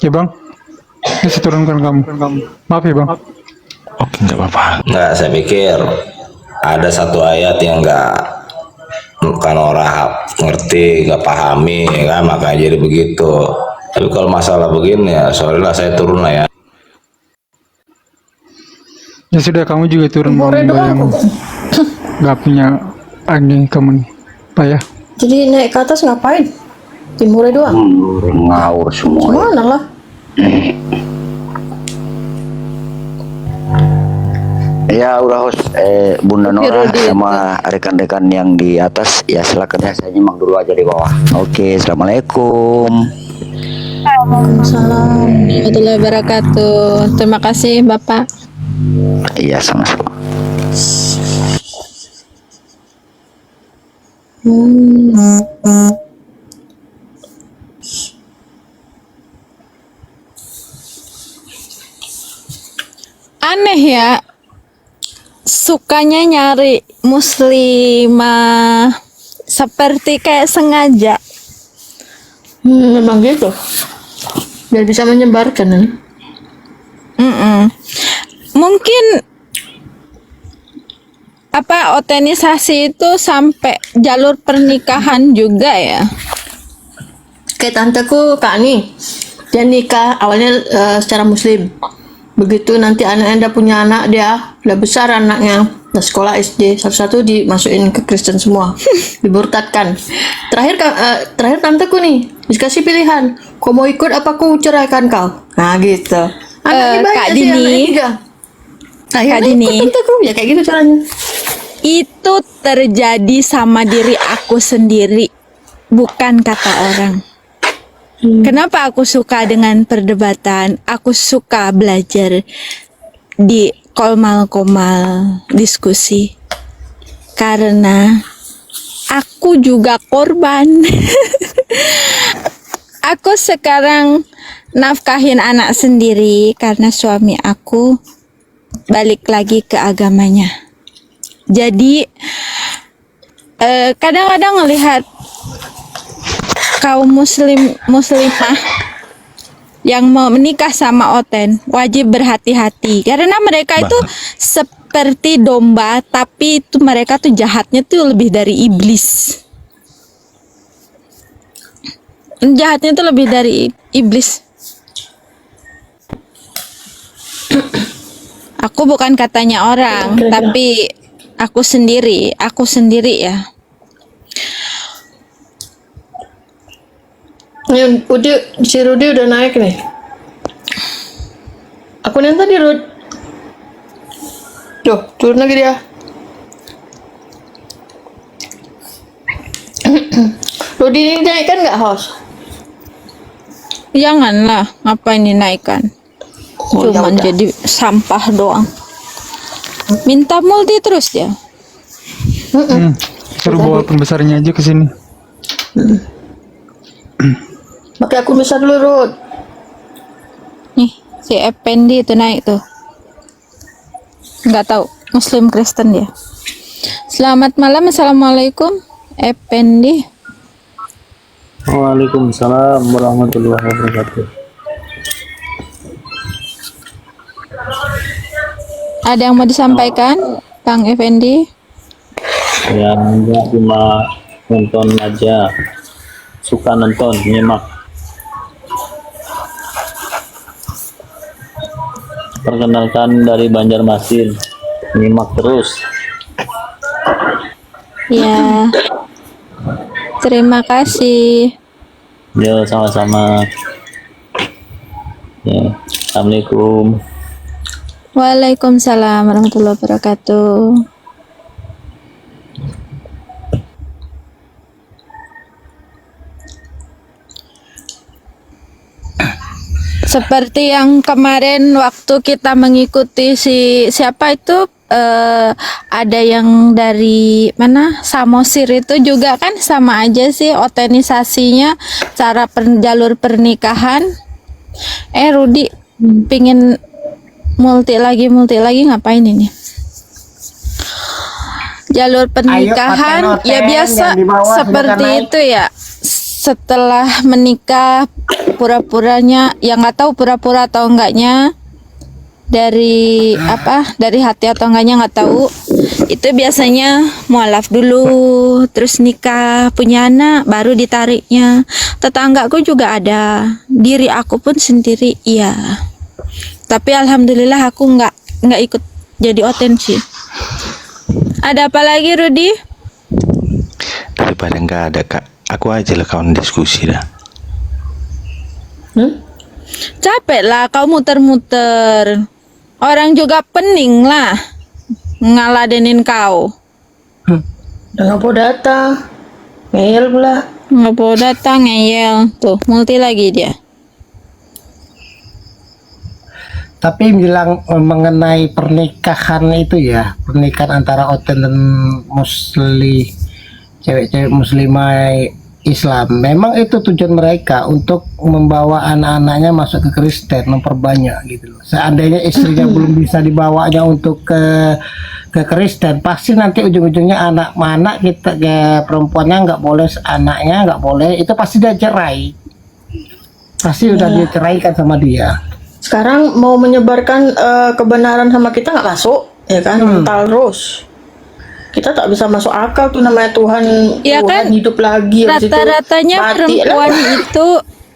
Ya bang, ini saya turunkan kamu. Maaf ya bang. Oke, nggak apa-apa. Nggak, saya pikir ada satu ayat yang nggak bukan orang ngerti, nggak pahami, ya kan, makanya jadi begitu. Tapi kalau masalah begini ya, sorry lah saya turun lah ya. Ya sudah, kamu juga turun bang Bayangan. Gak punya angin kamu nih, Pak ya. Jadi naik ke atas ngapain? Timurnya doang. Ngawur semua. Gimana lah? Ya udah host, Bunda Nora sama rekan-rekan yang di atas ya silakan ya, saya nyimak dulu aja di bawah. Oke, assalamualaikum. Waalaikumsalam warahmatullahi wabarakatuh. Terima kasih Bapak. Iya sama-sama. Aneh ya, sukanya nyari muslimah seperti kayak sengaja Memang gitu. Biar bisa menyebarkan nih. Mungkin apa otenisasi itu sampai jalur pernikahan juga ya. Kayak tanteku Kak nih, dia nikah awalnya secara muslim. Begitu nanti anaknya udah punya anak, dia udah besar anaknya, udah sekolah SD, satu-satu dimasukin ke Kristen semua, diburtatkan. Terakhir tanteku nih dikasih pilihan, kau mau ikut apa aku ceraikan kau? Nah gitu. Anaknya banyak Kak sih, Dini. anaknya 3. Akhirnya Kak Dini. ikut tanteku, ya kayak gitu caranya. Itu terjadi sama diri aku sendiri, bukan kata orang. Kenapa aku suka dengan perdebatan? Aku suka belajar di komal-komal diskusi. Karena aku juga korban. Aku sekarang nafkahin anak sendiri karena suami aku balik lagi ke agamanya. Jadi kadang-kadang ngelihat kaum muslimah yang mau menikah sama Oten wajib berhati-hati karena mereka itu seperti domba, tapi itu mereka tuh jahatnya tuh lebih dari iblis. Jahatnya tuh lebih dari iblis. Aku bukan katanya orang, tapi aku sendiri ya. Si Rudi udah naik nih. Aku yang tadi Rud. Tuh, turun lagi dia. Rudi ini naikkan nggak host? Janganlah, ngapain dinaikkan? Cuman udah. jadi sampah doang. Minta multi terus dia. Suruh bawa pembesarnya aja ke sini. Pakai akun besar dulu Rud. Nih, si Ependi itu naik tuh. Nggak tahu, Muslim Kristen dia. Selamat malam, assalamualaikum, Ependi. Waalaikumsalam warahmatullahi wabarakatuh. Ada yang mau disampaikan, Bang Effendi? Ya enggak, cuma nonton aja, suka nonton, nyimak. Perkenalkan dari Banjarmasin, nyimak terus. Ya, terima kasih. Ya sama-sama. Ya, assalamualaikum. Waalaikumsalam warahmatullahi wabarakatuh. Seperti yang kemarin waktu kita mengikuti siapa itu ada yang dari mana Samosir itu juga kan sama aja sih otenisasinya cara jalur pernikahan. Rudi pingin multi lagi ngapain ini? Jalur pernikahan ya biasa seperti itu ya. Setelah menikah pura-puranya ya nggak tahu pura-pura atau enggaknya dari hati atau enggaknya nggak tahu, itu biasanya mualaf dulu terus nikah punya anak baru ditariknya. Tetanggaku juga ada, diri aku pun sendiri iya, tapi alhamdulillah aku nggak ikut jadi otensi. Ada apa lagi Rudi? Daripada nggak ada Kak, aku aja lah kawan diskusi dah. Capek lah kau muter-muter. Orang juga pening lah ngeladenin kau. Udah nggak mau datang. Ngeyel pula. Nggak mau datang ngeyel. Tuh multi lagi dia. Tapi bilang mengenai pernikahan itu ya, pernikahan antara Oten dan cewek-cewek muslimah Islam, memang itu tujuan mereka untuk membawa anak-anaknya masuk ke Kristen, memperbanyak gitu loh. Seandainya istrinya belum bisa dibawanya untuk ke Kristen, pasti nanti ujung-ujungnya anak kita perempuannya nggak boleh, anaknya nggak boleh, itu pasti dia cerai. Pasti udah diceraikan sama dia. Sekarang mau menyebarkan kebenaran sama kita nggak masuk, ya kan? Mental terus. Kita tak bisa masuk akal tuh, namanya Tuhan, Ya Tuhan kan, hidup lagi. habis itu rata-ratanya mati perempuan lah. itu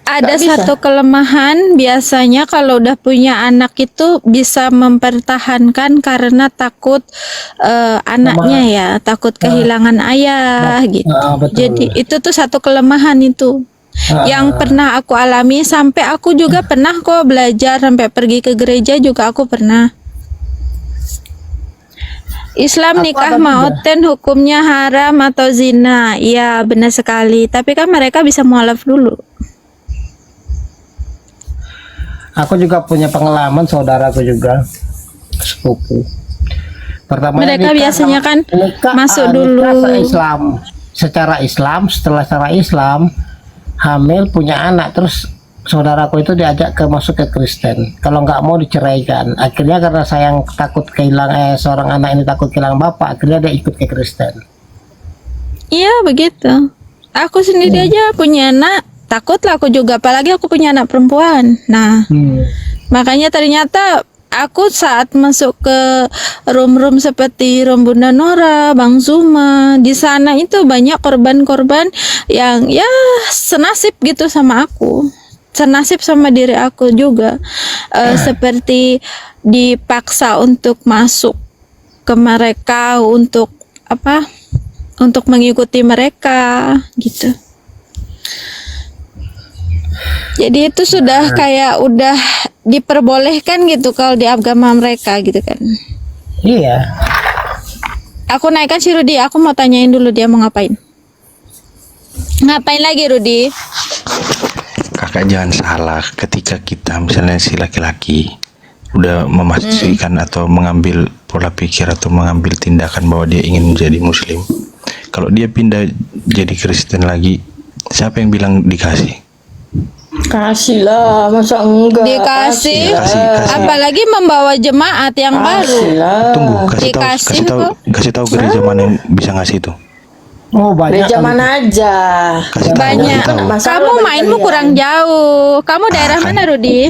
ada Nggak bisa. satu kelemahan, biasanya kalau udah punya anak itu bisa mempertahankan karena takut anaknya ya, takut kehilangan ayah gitu. Betul. Jadi itu tuh satu kelemahan itu yang pernah aku alami, sampai aku juga pernah kok belajar sampai pergi ke gereja juga aku pernah. Islam Aku nikah ada juga. mauten hukumnya haram atau zina? Iya benar sekali. Tapi kan mereka bisa mualaf dulu. Aku juga punya pengalaman, saudaraku juga sepupu. Pertama Mereka biasanya kan masuk dulu. secara Islam, secara Islam hamil punya anak, terus saudaraku itu diajak masuk ke Kristen. Kalau nggak mau diceraikan. Akhirnya karena sayang takut kehilangan seorang anak ini takut kehilangan bapak, akhirnya dia ikut ke Kristen. Iya begitu. Aku sendiri aja punya anak, takutlah aku juga, apalagi aku punya anak perempuan. Nah, makanya ternyata aku saat masuk ke room-room seperti room Bunda Nora, Bang Zuma, di sana itu banyak korban-korban yang ya senasib gitu sama aku, senasib sama diri aku juga. Seperti dipaksa untuk masuk ke mereka, untuk apa? Untuk mengikuti mereka gitu. Jadi itu sudah kayak udah diperbolehkan gitu kalau di agama mereka gitu kan. Iya. Aku naikkan si Rudi, aku mau tanyain dulu dia mau ngapain. Ngapain lagi Rudi? Kakak jangan salah ketika kita misalnya si laki-laki udah memastikan atau mengambil pola pikir atau mengambil tindakan bahwa dia ingin menjadi muslim. Kalau dia pindah jadi Kristen lagi, siapa yang bilang dikasih? Kasih lah, masa enggak? Dikasih, Kasih. apalagi membawa jemaat yang baru. Tunggu, Dikasih kasih tahu gereja mana yang bisa ngasih itu. Oh banyak. Gereja mana aja? Kasih tahu, Banyak. kasih tahu. Masalah Kamu bagi mainmu kalian. kurang jauh. Kamu daerah kan. mana Rudi?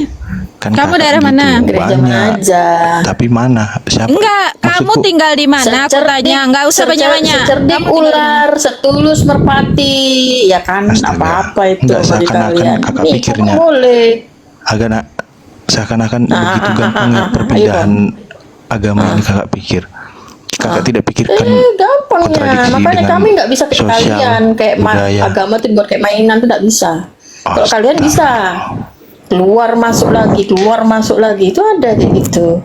Kan Kamu kakak daerah gitu, mana? Gereja mana banyak. aja? Tapi mana? Siapa? Enggak, kamu Maksudku, tinggal di mana? Aku tanya, enggak usah banyak-banyak. Secerdik Kamu tinggal di mana? ular, setulus merpati, ya kan? Astaga. Apa-apa itu Enggak, bagi seakan-akan kalian. kakak Nih, pikirnya. boleh. agak seakan-akan begitu gampangnya perpindahan agama ini kakak pikir. Kakak tidak pikirkan Gampangnya, kontradiksi makanya dengan kami nggak bisa kayak sosial, kalian, kayak budaya. agama tuh buat kayak mainan tuh nggak bisa. Kalau kalian Astaga. bisa, keluar masuk lagi, itu ada kayak gitu.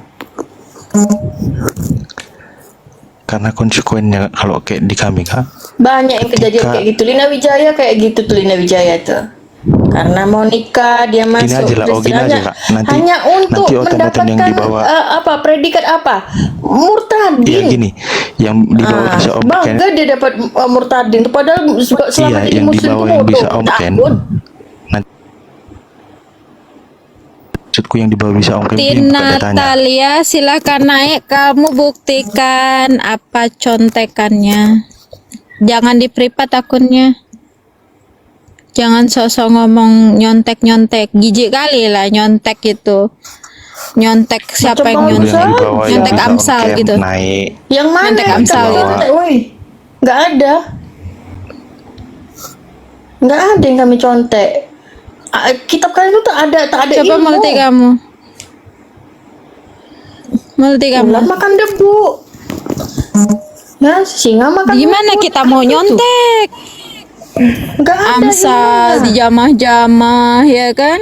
Karena konsekuennya kalau kayak di kami kak, Banyak yang kejadian Ketika- kayak gitu. Lina Wijaya kayak gitu tuh, Lina Wijaya tuh. Karena mau nikah dia masuk aja lah, Kristen gini aja, Kak. Nanti- hanya untuk nanti oten-oten yang mendapatkan dibawa- apa predikat apa murtadin. iya gini, yang dibawa bisa Om Ken, Bangga dia dapat murtadin, padahal selama iya jadi yang muslim dibawa tuh yang bodoh, bisa Om Ken. takut. Nanti maksudku yang dibawa bisa Om Ken itu yang Tina kakak tanya. Talia, silakan naik. Kamu buktikan apa contekannya. Jangan di privat akunnya. Jangan sosok ngomong nyontek-nyontek. Gijik kali lah nyontek itu. Nyontek siapa yang Macam Dulu nyontek? yang dibawa yang Nyontek bisa Om Amsal Ken gitu. naik. Yang mana Nyontek yang Amsal kamu gitu. contek, woi? Nggak ada. Nggak ada yang kami contek. Kitab kalian itu tak ada Coba ilmu. multi kamu. Multi kamu. Ular makan debu. Ya, singa makan Gimana rumput. kita mau Itu. nyontek? Nggak ada Amsal gimana. di jamah-jamah ya kan?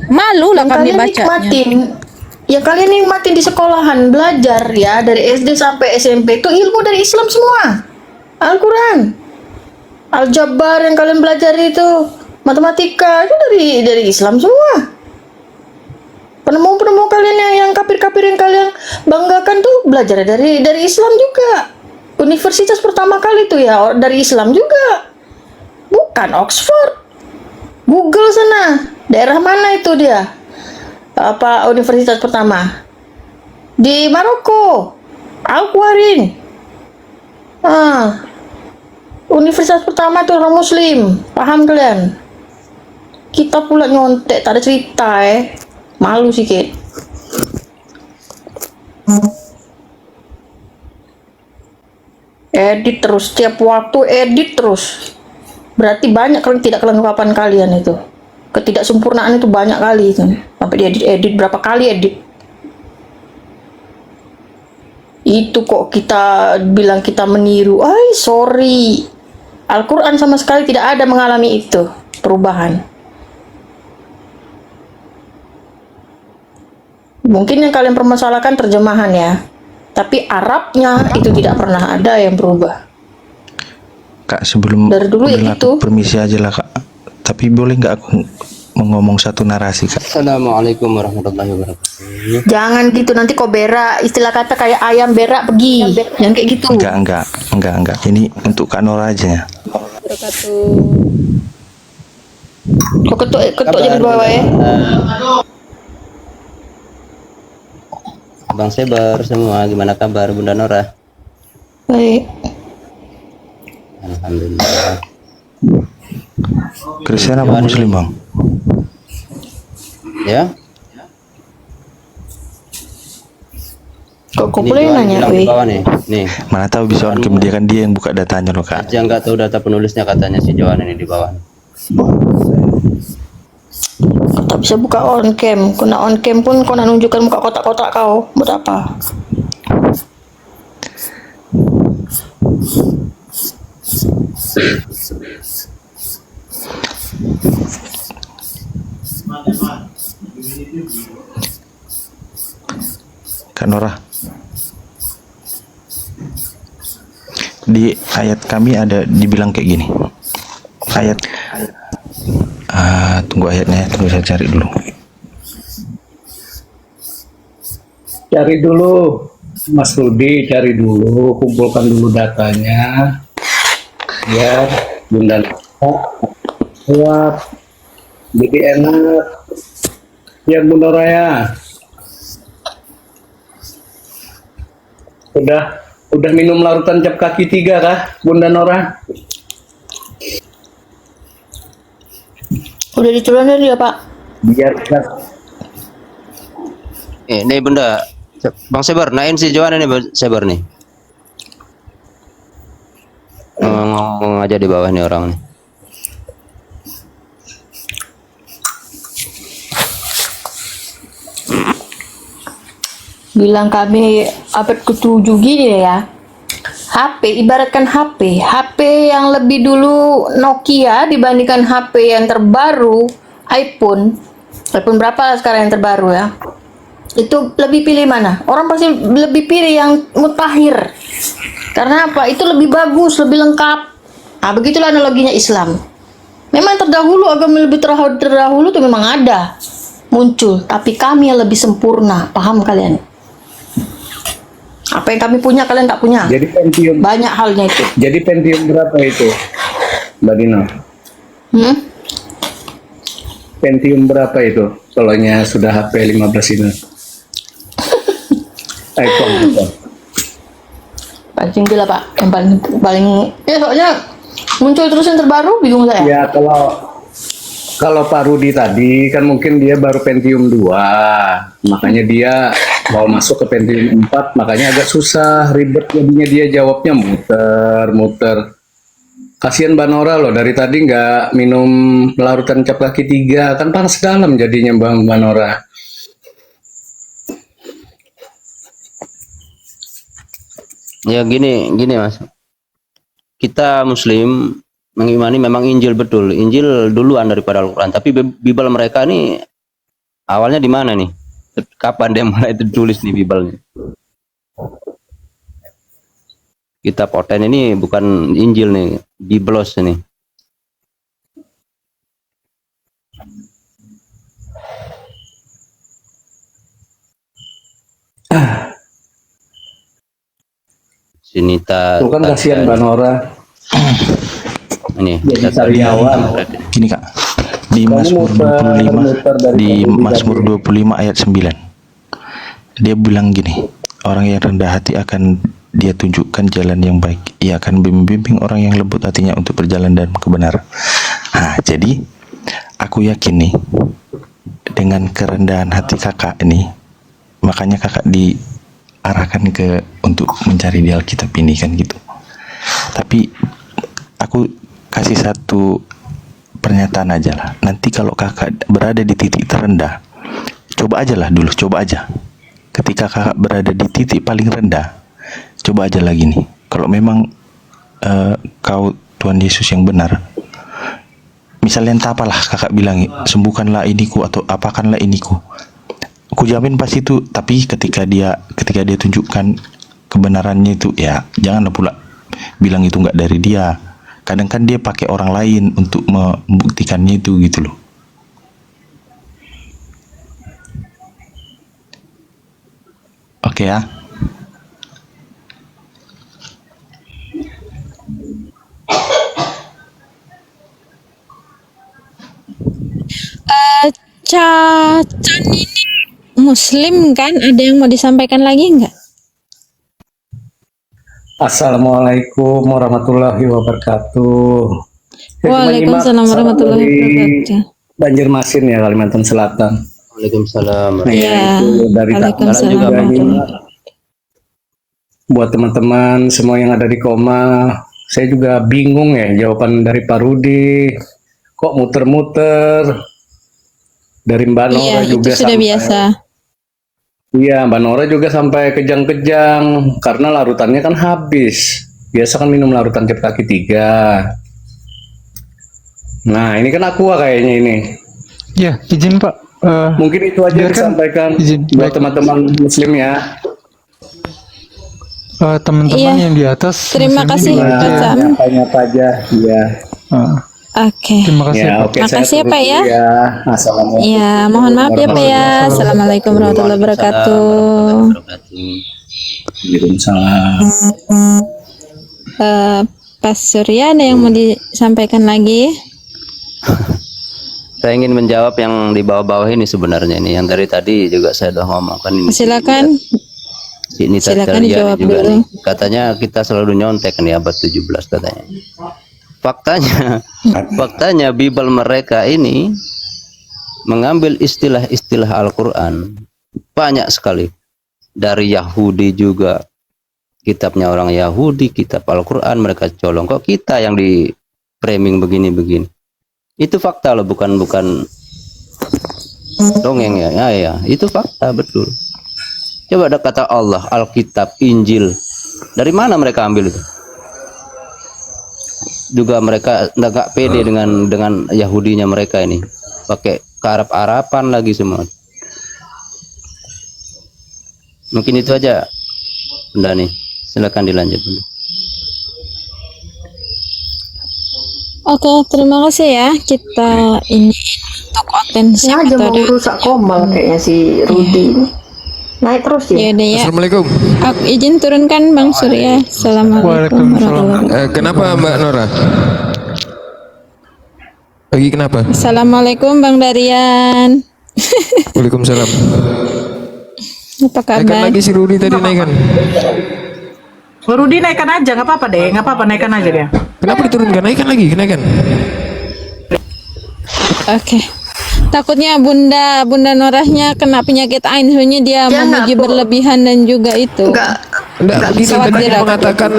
Malu lah Yang kami kalian bacanya. nikmatin. Yang kalian nikmatin di sekolahan belajar ya dari SD sampai SMP itu ilmu dari Islam semua. Al-Quran, Al-Jabbar yang kalian belajar itu, matematika itu dari Islam semua. Penemu-penemu kalian yang kafir-kafir yang kalian banggakan tuh belajar dari Islam juga. Universitas pertama kali tuh ya dari Islam juga. Bukan Oxford. Google sana. Daerah mana itu dia? Apa universitas pertama? Di Maroko. Al-Qawarin. Universitas pertama itu orang muslim. Paham kalian? kita pula nyontek, tak ada cerita malu sikit. Edit terus, tiap waktu edit terus. Berarti banyak tidak kelengkapan kalian itu. Ketidaksempurnaan itu banyak kali itu. Sampai diedit berapa kali edit. Itu kok kita bilang kita meniru. Ay, sorry. Al-Quran sama sekali tidak ada mengalami itu perubahan. Mungkin yang kalian permasalahkan terjemahan ya. Tapi Arabnya itu tidak pernah ada yang berubah. Kak, sebelum Dari dulu ya berlaku, gitu. permisi aja lah Kak. Tapi boleh nggak aku mau ngomong satu narasi Kak? Assalamualaikum warahmatullahi wabarakatuh. Jangan gitu, nanti kok berak. Istilah kata kayak ayam berak pergi. Jangan kayak gitu. Enggak. Ini untuk Kak Nora aja ya. Kok ketuk jadi bawah ya. Bang Sebar semua, gimana kabar Bunda Nora? Baik. Alhamdulillah. Kristen apa Muslim Bang? Ya? Kok Ini boleh Johan nanya, bilang di weh? bawah nih. Nih, Mana tahu bisa on cam, dia kan dia yang buka datanya loh Kak. aja nggak tahu data penulisnya katanya si Johan ini di bawah. Kau tak bisa buka on cam. Kau nak on cam pun kau nak nunjukkan muka kotak-kotak kau. Buat apa? Kak Nora, di ayat kami ada dibilang kayak gini. Ayat tunggu ayatnya, tunggu saya cari dulu. Cari dulu, Mas Rudi, cari dulu, kumpulkan dulu datanya, biar Bunda kuat, jadi enak, ya Bunda Raya. Udah minum larutan cap kaki 3 kah, Bunda Nora? Udah diculan dari ya Pak? Biar Nih Bunda, Bang Sebar, nain si Johan ini Bang Sebar nih. Ngomong aja di bawah nih orang nih. Bilang kami abad ke-7 gini ya. HP, ibaratkan HP yang lebih dulu Nokia dibandingkan HP yang terbaru iPhone berapa sekarang yang terbaru ya, itu lebih pilih mana? Orang pasti lebih pilih yang mutakhir. Karena apa? Itu lebih bagus, lebih lengkap. Nah, begitulah analoginya Islam. Memang terdahulu, agama lebih terdahulu itu memang ada muncul, tapi kami yang lebih sempurna. Paham kalian? Apa yang kami punya kalian tak punya. Jadi Pentium, banyak halnya itu. jadi Pentium berapa itu, Mbak Dino? Pentium berapa itu? Soalnya sudah HP 15 ini. iPhone. Paling gila Pak, yang paling ya soalnya muncul terus yang terbaru, bingung saya. Ya kalau Pak Rudi tadi kan mungkin dia baru Pentium 2, makanya dia mau masuk ke Pentium 4, makanya agak susah, ribet jadinya, dia jawabnya muter. Kasihan Mbak Nora loh, dari tadi nggak minum larutan cap kaki 3, kan panas dalam jadinya Mbak Nora. Ya gini Mas. Kita Muslim mengimani memang Injil betul. Injil duluan daripada Al-Quran. Tapi Bible mereka nih awalnya di mana nih? Kapan dia mulai tertulis nih Bible-nya? Kitab Orten ini bukan Injil nih, Biblos ini. Sinita. Itu kan kasihan Mbak Nora. Ini jadi sariawan. Gini Kak, di Mazmur 25, di Mazmur 25 ayat 9, dia bilang gini, orang yang rendah hati akan dia tunjukkan jalan yang baik, ia akan membimbing orang yang lembut hatinya untuk berjalan dalam kebenaran. Nah, jadi aku yakin nih dengan kerendahan hati kakak ini, makanya kakak diarahkan untuk mencari di Alkitab ini kan gitu. Tapi aku kasih satu pernyataan aja lah. Nanti kalau kakak berada di titik terendah, coba aja lah dulu, coba aja. Ketika kakak berada di titik paling rendah, coba aja lagi nih. Kalau memang kau Tuhan Yesus yang benar, misalnya entah apalah kakak bilang, sembuhkanlah iniku atau apakanlah iniku, aku jamin pasti itu. Tapi ketika dia tunjukkan kebenarannya itu, ya janganlah pula bilang itu nggak dari dia. Kadang kan dia pakai orang lain untuk membuktikannya itu gitu loh. Oke ya. Cacan ini Muslim kan? Ada yang mau disampaikan lagi nggak? Assalamualaikum warahmatullahi wabarakatuh. Saya cuma Waalaikumsalam nyimak warahmatullahi dari wabarakatuh. Banjarmasin ya, Kalimantan Selatan. Waalaikumsalam. Iya. Itu dari Waalaikumsalam juga warahmatullahi. buat teman-teman semua yang ada di koma, saya juga bingung ya jawaban dari Pak Rudi. Kok muter-muter? Dari Mbak Nora Iya, itu juga sudah sampai, biasa. iya Mbak Nora juga sampai kejang-kejang karena larutannya kan habis. Biasa kan minum larutan cat kaki 3. Nah ini kan aqua kayaknya ini. Ya, izin Pak. Mungkin itu aja biarkan- disampaikan izin, buat baik. teman-teman muslim ya. Teman-teman Iya. yang di atas. Terima Muslim kasih, juga Pak ada. Sam. Nyapa-nyapa aja. Ya. Oke. Terima kasih Ya, Pak. oke, Makasih saya ya, Pak, ya. turun dulu ya. Assalamualaikum. Iya, mohon maaf ya Pak ya. Assalamualaikum warahmatullahi wabarakatuh. Waalaikumsalam. Pak Surya, ada yang mau disampaikan lagi? Saya ingin menjawab yang di bawah-bawah ini sebenarnya ini, yang dari tadi juga saya udah ngomongkan ini. Silakan. Ini Silakan Tataria dijawab juga dulu. nih. Katanya kita selalu nyontek nih abad 17 katanya. Faktanya Bible mereka ini mengambil istilah-istilah Al-Quran banyak sekali. Dari Yahudi juga, kitabnya orang Yahudi, kitab Al-Quran mereka colong. Kok kita yang di framing begini-begini? Itu fakta loh, bukan dongeng ya. Ya, itu fakta betul. Coba ada kata Allah, Alkitab, Injil. Dari mana mereka ambil itu? Juga mereka nggak pede dengan Yahudinya mereka ini, pakai Arab-Araban lagi semua. Mungkin itu aja, Bunda nih. Silakan dilanjut, Bunda. Oke, terima kasih ya. Kita ini untuk konten Ya aja mau rusak komal kayaknya si Rudi ini. Naik terus ya. Ya udah ya. Assalamualaikum. Aku izin turunkan Bang Surya. Assalamualaikum warahmatullahi wabarakatuh. Kenapa Mbak Nora? Lagi kenapa? Assalamualaikum Bang Darian. Waalaikumsalam. Apa Naikkan kabar? lagi si Rudi tadi naikkan. Rudi naikkan aja, nggak apa-apa deh, nggak apa-apa, naikkan aja dia. Kenapa diturunkan? Naikkan lagi, naikkan. Oke. Takutnya Bunda Norahnya kena penyakit AIN, soalnya dia memuji berlebihan dan juga itu. Enggak, begini tadi khawatir aku. mengatakan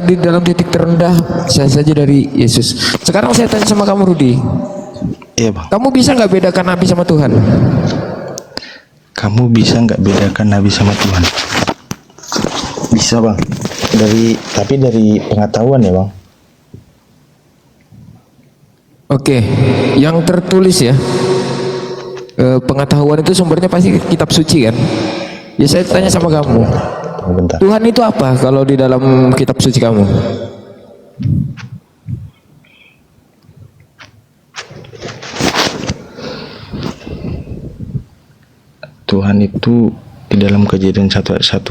di dalam titik terendah saya saja dari Yesus. Sekarang saya tanya sama kamu Rudi. Iya bang. Kamu bisa nggak bedakan Nabi sama Tuhan? Kamu bisa nggak bedakan Nabi sama Tuhan? Bisa bang. Tapi dari pengetahuan ya bang. Oke, yang tertulis ya. Pengetahuan itu sumbernya pasti kitab suci kan? Ya saya tanya sama kamu. Bentar. Tuhan itu apa kalau di dalam kitab suci kamu? Tuhan itu di dalam Kejadian 1 ayat 1.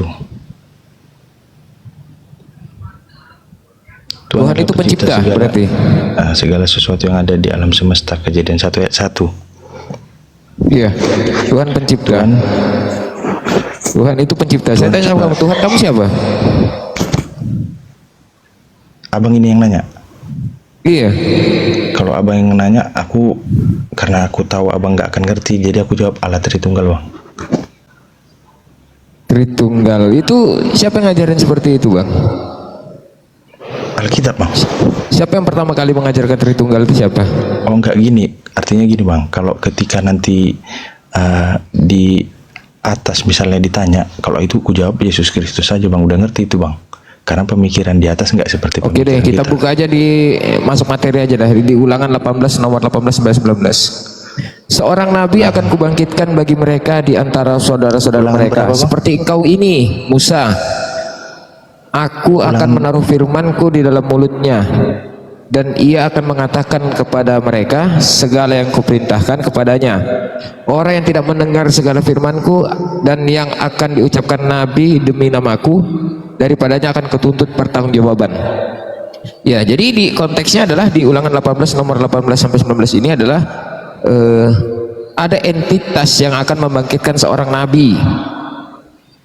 Tuhan adalah itu pencipta, segala, berarti? segala sesuatu yang ada di alam semesta. Kejadian 1 ayat 1. Iya, Tuhan pencipta. Tuhan itu pencipta. Saya tanya sama kamu, Tuhan kamu siapa? Abang ini yang nanya. Iya. Kalau abang yang nanya, karena aku tahu abang nggak akan ngerti, jadi aku jawab Allah Tritunggal, bang. Tritunggal itu siapa yang ngajarin seperti itu, Bang? Alkitab, bang. Siapa yang pertama kali mengajarkan Tritunggal itu siapa? Oh, nggak gini, artinya gini, bang. Kalau ketika nanti di atas misalnya ditanya, kalau itu ku jawab Yesus Kristus saja, bang. Udah ngerti itu, bang. Karena pemikiran di atas nggak seperti Oke deh, kita buka aja masuk materi aja dah, di Ulangan 18 nomor 18 sampai 19. Seorang nabi akan kubangkitkan bagi mereka di antara saudara-saudara mereka, seperti engkau ini, Musa. Aku akan menaruh firmanku di dalam mulutnya, dan ia akan mengatakan kepada mereka segala yang kuperintahkan kepadanya. Orang yang tidak mendengar segala firmanku dan yang akan diucapkan nabi demi namaku, daripadanya akan ketuntut pertanggungjawaban. Ya, jadi di konteksnya adalah di Ulangan 18 nomor 18 sampai 19 ini adalah ada entitas yang akan membangkitkan seorang nabi.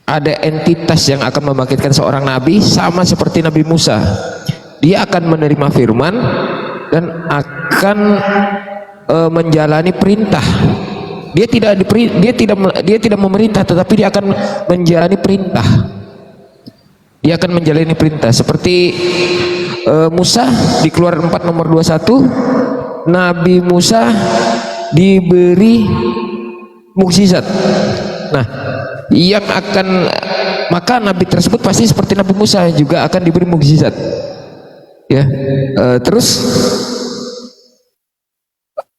Ada entitas yang akan membangkitkan seorang nabi sama seperti Nabi Musa. Dia akan menerima firman dan akan menjalani perintah. Dia tidak memerintah, tetapi dia akan menjalani perintah. Dia akan menjalani perintah seperti Musa di Keluaran 4 nomor 21. Nabi Musa diberi mukjizat. Nah, maka nabi tersebut pasti seperti Nabi Musa juga akan diberi mukjizat. Ya, terus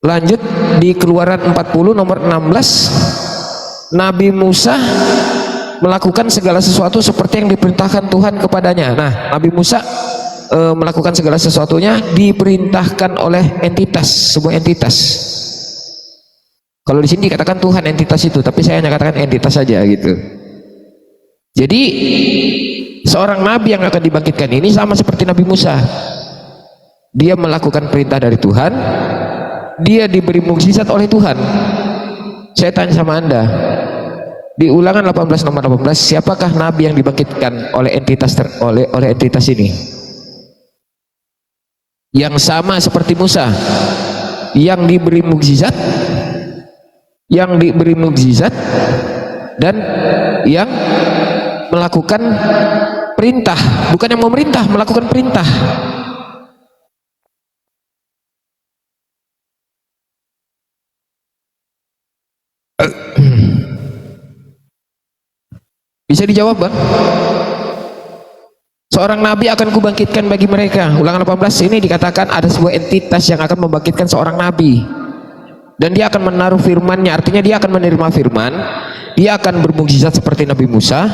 lanjut di Keluaran 40 nomor 16. Nabi Musa melakukan segala sesuatu seperti yang diperintahkan Tuhan kepadanya. Nah, Nabi Musa melakukan segala sesuatunya diperintahkan oleh sebuah entitas. Kalau di sini dikatakan Tuhan entitas itu, tapi saya hanya katakan entitas saja gitu. Jadi seorang nabi yang akan dibangkitkan ini sama seperti Nabi Musa. Dia melakukan perintah dari Tuhan, dia diberi mukjizat oleh Tuhan. Saya tanya sama Anda, di Ulangan 18 nomor 18, siapakah nabi yang dibangkitkan oleh entitas ini? Yang sama seperti Musa, yang diberi mukjizat, dan yang melakukan perintah, bukan yang memerintah, melakukan perintah. Bisa dijawab, Bang? Seorang nabi akan kubangkitkan bagi mereka. Ulangan 18 ini dikatakan ada sebuah entitas yang akan membangkitkan seorang nabi, dan dia akan menaruh firmannya. Artinya dia akan menerima firman, dia akan bermukjizat seperti Nabi Musa,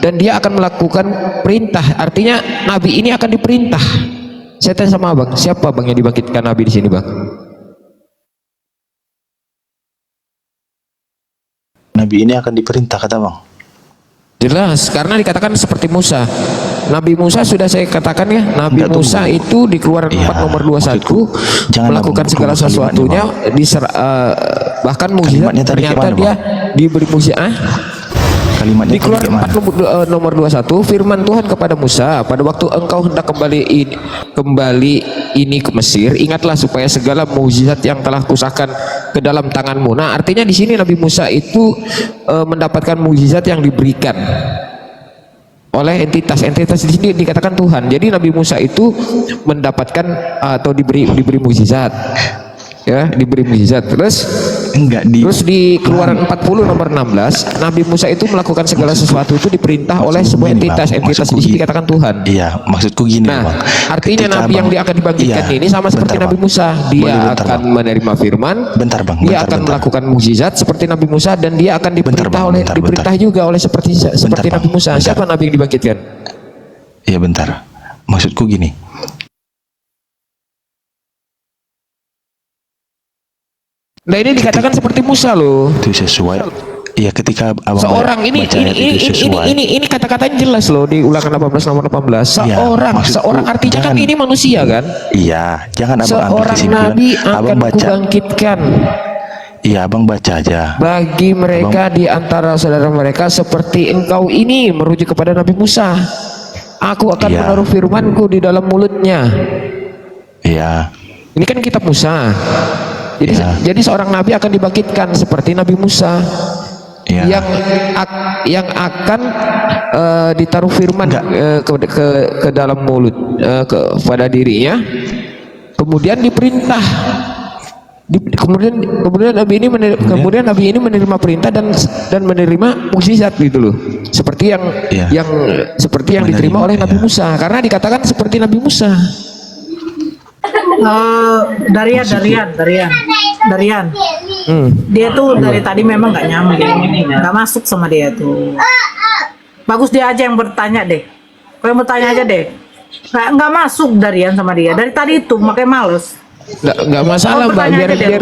dan dia akan melakukan perintah. Artinya nabi ini akan diperintah. Saya tanya sama Abang, siapa Bang yang dibangkitkan nabi di sini, Bang? Nabi ini akan diperintah, kata Bang. Jelas, karena dikatakan seperti Musa. Nabi Musa sudah saya katakan ya, Nabi Musa itu di Keluaran 4 nomor 21 melakukan segala sesuatunya, bahkan mukjizat, ternyata dia diberi mukjizat. Di Keluaran 4 nomor 21, firman Tuhan kepada Musa, pada waktu engkau hendak kembali ini ke Mesir, ingatlah supaya segala mukjizat yang telah kusahkan ke dalam tanganmu. Nah, artinya di sini Nabi Musa itu mendapatkan mukjizat yang diberikan oleh entitas di sini dikatakan Tuhan. Jadi Nabi Musa itu mendapatkan atau diberi mukjizat, ya, diberi mukjizat. Terus di Keluaran 40 nomor 16, Nabi Musa itu melakukan segala sesuatu itu diperintah oleh sebuah entitas di sini dikatakan Tuhan. Iya, maksudku gini, nah, Bang. Artinya nabi yang dia akan dibangkitkan ini sama seperti Nabi Musa. Dia akan menerima firman, dia akan melakukan mukjizat seperti Nabi Musa, dan dia akan diperintah juga oleh seperti Nabi Musa. Siapa nabi yang dibangkitkan? Iya, bentar. Maksudku gini. Nah, ini dikatakan seperti Musa loh. Itu sesuai. Iya, ketika abang seorang ini kata-katanya jelas loh di Ulangan 18 nomor 18. Seorang artinya kan ini manusia kan? Iya, jangan abang ambil seorang kesimpulan. nabi Abang akan baca. kubangkitkan. Iya, abang baca aja. Bagi mereka di antara saudara mereka seperti engkau ini, merujuk kepada Nabi Musa. Aku akan menaruh firmanku di dalam mulutnya. Iya. Ini kan kitab Musa. Jadi Ya. jadi seorang nabi akan dibangkitkan seperti Nabi Musa. Ya. Yang akan ditaruh firman ke dalam mulut kepada dirinya, kemudian diperintah. Kemudian nabi ini menerima perintah dan menerima mukjizat gitu loh, seperti yang diterima oleh Nabi Musa, karena dikatakan seperti Nabi Musa. Darian. Dia tuh dari tadi memang nggak nyambung, nggak masuk sama dia tuh. Bagus dia aja yang bertanya deh. Kau yang bertanya aja deh. Nggak masuk Darian sama dia dari tadi itu, makanya males. Nggak masalah Mbak,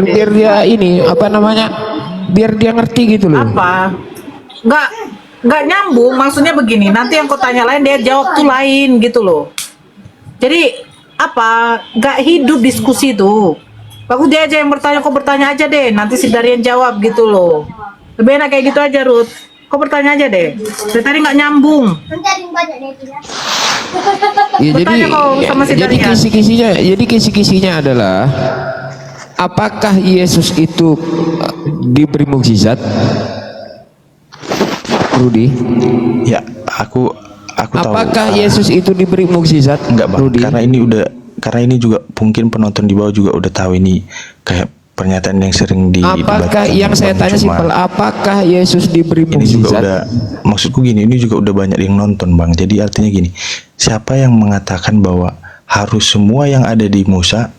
biar dia ini apa namanya, biar dia ngerti gitu loh. Apa? Nggak nyambung. Maksudnya begini, nanti yang kau tanya lain dia jawab tuh lain gitu loh. Jadi apa? Nggak hidup diskusi tuh. Bagus dia aja yang bertanya, kau bertanya aja deh. Nanti si Darian jawab gitu loh. Lebih enak kayak gitu aja, Ruth. Kau bertanya aja deh. Dari tadi nggak nyambung. Ya, Bertanya kau sama si jadi Darian. kisi-kisinya adalah apakah Yesus itu diberi mukjizat? Rudi? Ya, aku tahu. Apakah Yesus itu diberi mukjizat? Enggak, Bang. Rudi? Karena ini juga mungkin penonton di bawah juga udah tahu ini kayak pernyataan yang sering Apakah yang saya tanya simpel, apakah Yesus diberi ini juga mukjizat? udah, maksudku gini, ini juga udah banyak yang nonton, Bang. Jadi artinya gini, siapa yang mengatakan bahwa harus semua yang ada di Musa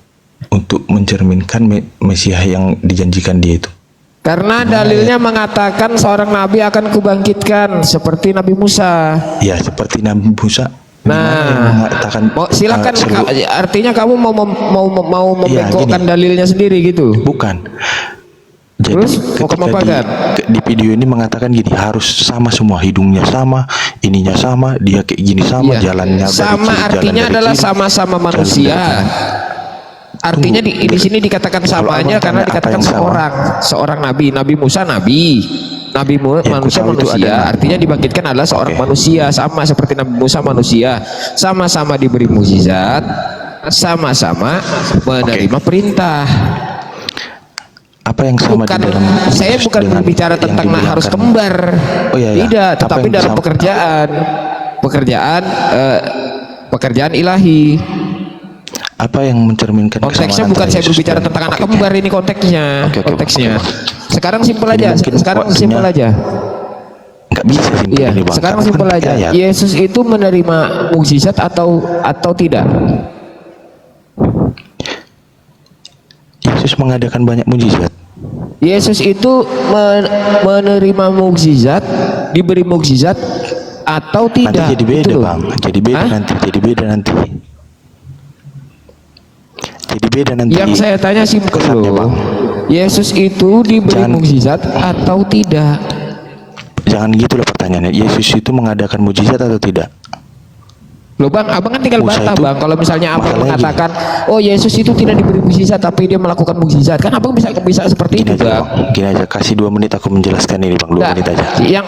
untuk mencerminkan Mesias yang dijanjikan dia itu? Karena dalilnya mengatakan seorang nabi akan kubangkitkan seperti Nabi Musa. Ya, seperti Nabi Musa. Nah, silakan. Artinya kamu mau membengkokkan dalilnya sendiri gitu? Bukan. Jadi terus ketika di video ini mengatakan gini, harus sama semua, hidungnya sama, ininya sama, dia kayak gini sama, jalannya sama, artinya adalah sama-sama manusia. Artinya di sini dikatakan samanya karena dikatakan seorang Nabi Musa manusia, artinya dibangkitkan adalah seorang manusia, sama seperti Nabi Musa manusia, sama-sama diberi mukjizat, sama-sama menerima perintah. Apa yang sama di dalam? Saya bukan berbicara tentang harus kembar, tidak, tetapi dalam pekerjaan ilahi. Apa yang mencerminkan konteksnya? Bukan saya berbicara tentang anak kembar, ini konteksnya. Sekarang simpel aja. Nggak bisa simpel ini, Bang. Sekarang simpel aja. Yesus itu menerima mukjizat atau tidak? Yesus mengadakan banyak mukjizat. Yesus itu menerima mukjizat, diberi mukjizat atau tidak? Nanti jadi beda, Bang. Jadi beda nanti. Yang saya tanya simpel loh. Yesus itu diberi mukjizat atau tidak? Jangan gitu loh pertanyaannya. Yesus itu mengadakan mukjizat atau tidak? Loh Bang, abang kan tinggal bantah Bang. Kalau misalnya abang mengatakan, oh Yesus itu tidak diberi mukjizat tapi dia melakukan mukjizat, kan abang bisa seperti itu Bang. Gini aja, kasih 2 menit aku menjelaskan ini Bang, 2 menit aja. Yang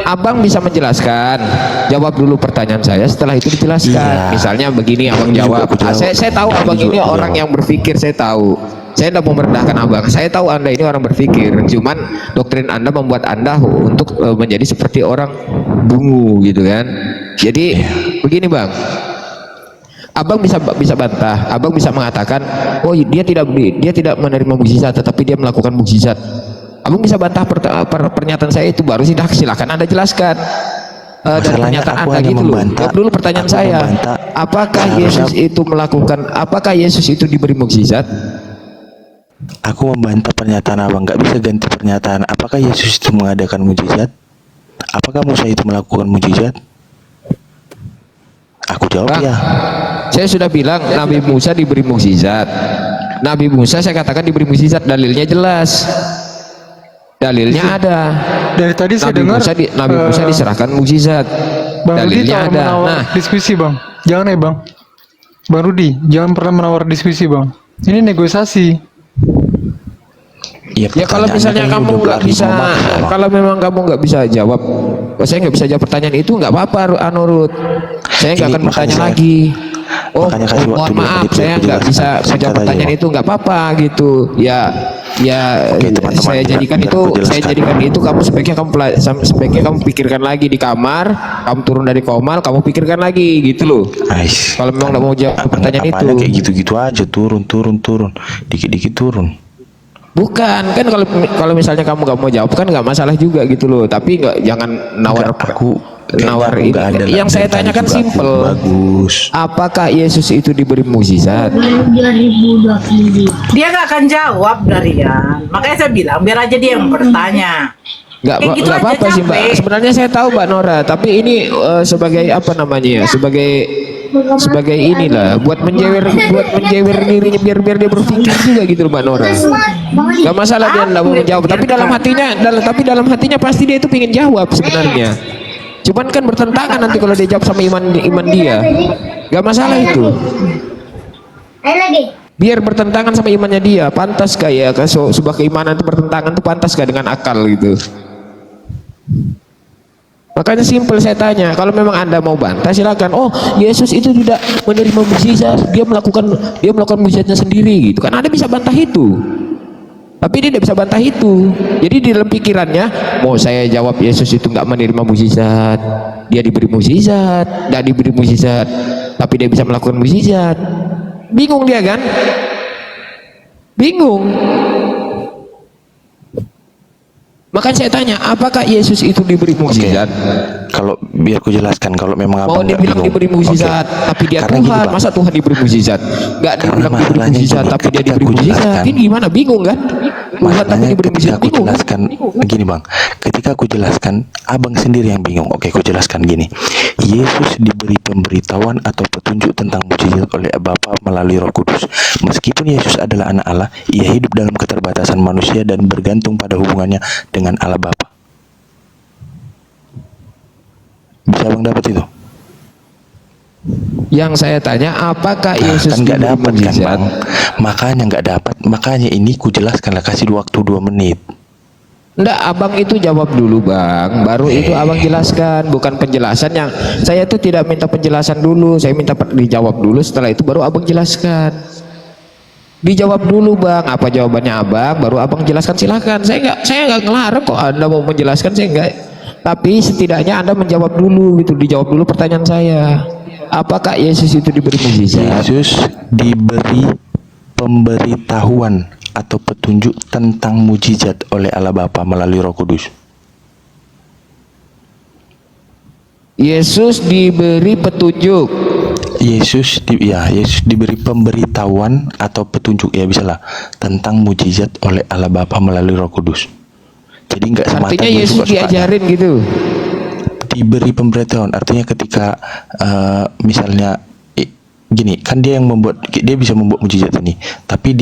abang bisa menjelaskan, jawab dulu pertanyaan saya, setelah itu dijelaskan. Misalnya begini, abang jawab. Saya tahu abang ini orang yang berpikir, saya tahu. Saya tidak mau merendahkan abang, saya tahu anda ini orang berpikir, cuman doktrin anda membuat anda untuk menjadi seperti orang dungu gitu kan. Jadi begini Bang, abang bisa bantah, abang bisa mengatakan, oh dia tidak menerima mukjizat tetapi dia melakukan mukjizat. Abang bisa bantah pernyataan saya itu, baru silakan anda jelaskan dari pernyataan anda gitu loh. Jawab dulu pertanyaan saya, apakah Yesus itu diberi mukjizat? Aku membantah pernyataan abang, nggak bisa ganti pernyataan. Apakah Yesus itu mengadakan mukjizat? Apakah Musa itu melakukan mukjizat? Aku jawab ya. Saya sudah bilang Nabi Musa diberi mukjizat. Nabi Musa saya katakan diberi mukjizat, dalilnya jelas. Dalilnya ada. Dari tadi saya dengar Nabi Musa diserahkan mukjizat. Bang Dalilnya Rudi ada. Nah, diskusi Bang. Jangan ya Bang. Bang Rudi, jangan pernah menawar diskusi Bang. Ini negosiasi. Ya kalau misalnya kamu nggak bisa, kalau memang kamu nggak bisa jawab, saya nggak bisa jawab pertanyaan itu, nggak apa-apa Anurut. Saya nggak akan bertanya lagi. oh, Makanya kasih waktu mohon 2 maaf menit biar saya aku nggak jelaskan. bisa Singkat menjawab aja, pertanyaan Bang. itu, nggak apa-apa gitu ya. Oke, teman-teman, Saya jadikan biar itu, aku saya jelaskan. jadikan itu kamu sebaiknya kamu pikirkan lagi di kamar, kamu turun dari komal, kamu pikirkan lagi gitu loh. Ais, Kalau memang nggak mau jawab pertanyaan itu. apanya kayak gitu-gitu aja, turun, dikit-dikit turun. Bukan kan, kalau misalnya kamu nggak mau jawab kan nggak masalah juga gitu loh. Tapi nggak, jangan nawar nawar ini. Yang saya tanyakan simple. Bagus. Apakah Yesus itu diberi mukjizat? Dia nggak akan jawab, Darian. Makanya saya bilang biar aja dia yang bertanya. Nggak Kayak gitu aja, apa-apa sih Mbak. capek. Sebenarnya saya tahu Mbak Nora, tapi ini sebagai apa namanya ya? Sebagai inilah buat menjewer dirinya biar dia berpikir juga gitu loh Mbak Nora. Gak masalah dia nggak mau menjawab, tapi dalam hatinya pasti dia itu pengen jawab sebenarnya. Cuman kan bertentangan nanti kalau dia jawab sama iman dia. Gak masalah itu. Biar bertentangan sama imannya dia, pantas kayak sebuah keimanan itu bertentangan itu pantas gak dengan akal gitu. Makanya simpel saya tanya, kalau memang Anda mau bantah silakan. Oh, Yesus itu tidak menerima mukjizat, dia melakukan mukjizatnya sendiri gitu kan. Anda bisa bantah itu. Tapi dia tidak bisa bantah itu. Jadi di dalam pikirannya, mau saya jawab Yesus itu nggak menerima mukjizat, dia diberi mukjizat, nggak diberi mukjizat, tapi dia bisa melakukan mukjizat. Bingung dia kan? Bingung. Makanya saya tanya, apakah Yesus itu diberi mukjizat? Kalau biar ku jelaskan, kalau memang Mau abang nggak dibilang bingung. diberi mukjizat, tapi dia Karena gini, Tuhan, Bang. masa Tuhan diberi mukjizat? Nggak dibilang diberi mukjizat, tapi dia diberi mukjizat. Ini gimana? Bingung kan? Tuhan tapi diberi ketika mukjizat, aku bingung kan? jelaskan gini bang, ketika aku jelaskan abang sendiri yang bingung. Oke, aku jelaskan gini. Yesus diberi pemberitahuan atau petunjuk tentang mukjizat oleh Bapa melalui Roh Kudus. Meskipun Yesus adalah anak Allah, ia hidup dalam keterbatasan manusia dan bergantung pada hubungannya dengan Allah Bapa. Bisa abang dapat itu? Yang saya tanya, apakah Yesus kan nggak diberi dapat kan mukjizat? bang, makanya nggak dapat, makanya ini ku jelaskanlah, kasih waktu 2 menit. Enggak, abang itu jawab dulu bang, baru itu abang jelaskan, bukan penjelasan yang saya tuh tidak minta penjelasan dulu, saya minta dijawab dulu, setelah itu baru abang jelaskan. Dijawab dulu bang, apa jawabannya abang, baru abang jelaskan, silakan. Saya nggak ngelarang kok Anda mau menjelaskan, saya nggak. Tapi setidaknya Anda menjawab dulu gitu, dijawab dulu pertanyaan saya. Apakah Yesus itu diberi mukjizat? Yesus diberi pemberitahuan atau petunjuk tentang mujizat oleh Allah Bapa melalui Roh Kudus. Yesus diberi petunjuk. Yesus diberi pemberitahuan atau petunjuk, ya bisalah, tentang mujizat oleh Allah Bapa melalui Roh Kudus. Jadi nggak semata Artinya Yesus diajarin gitu. Diberi pemberitahuan artinya ketika misalnya gini, kan dia yang membuat, dia bisa membuat mujizat ini, tapi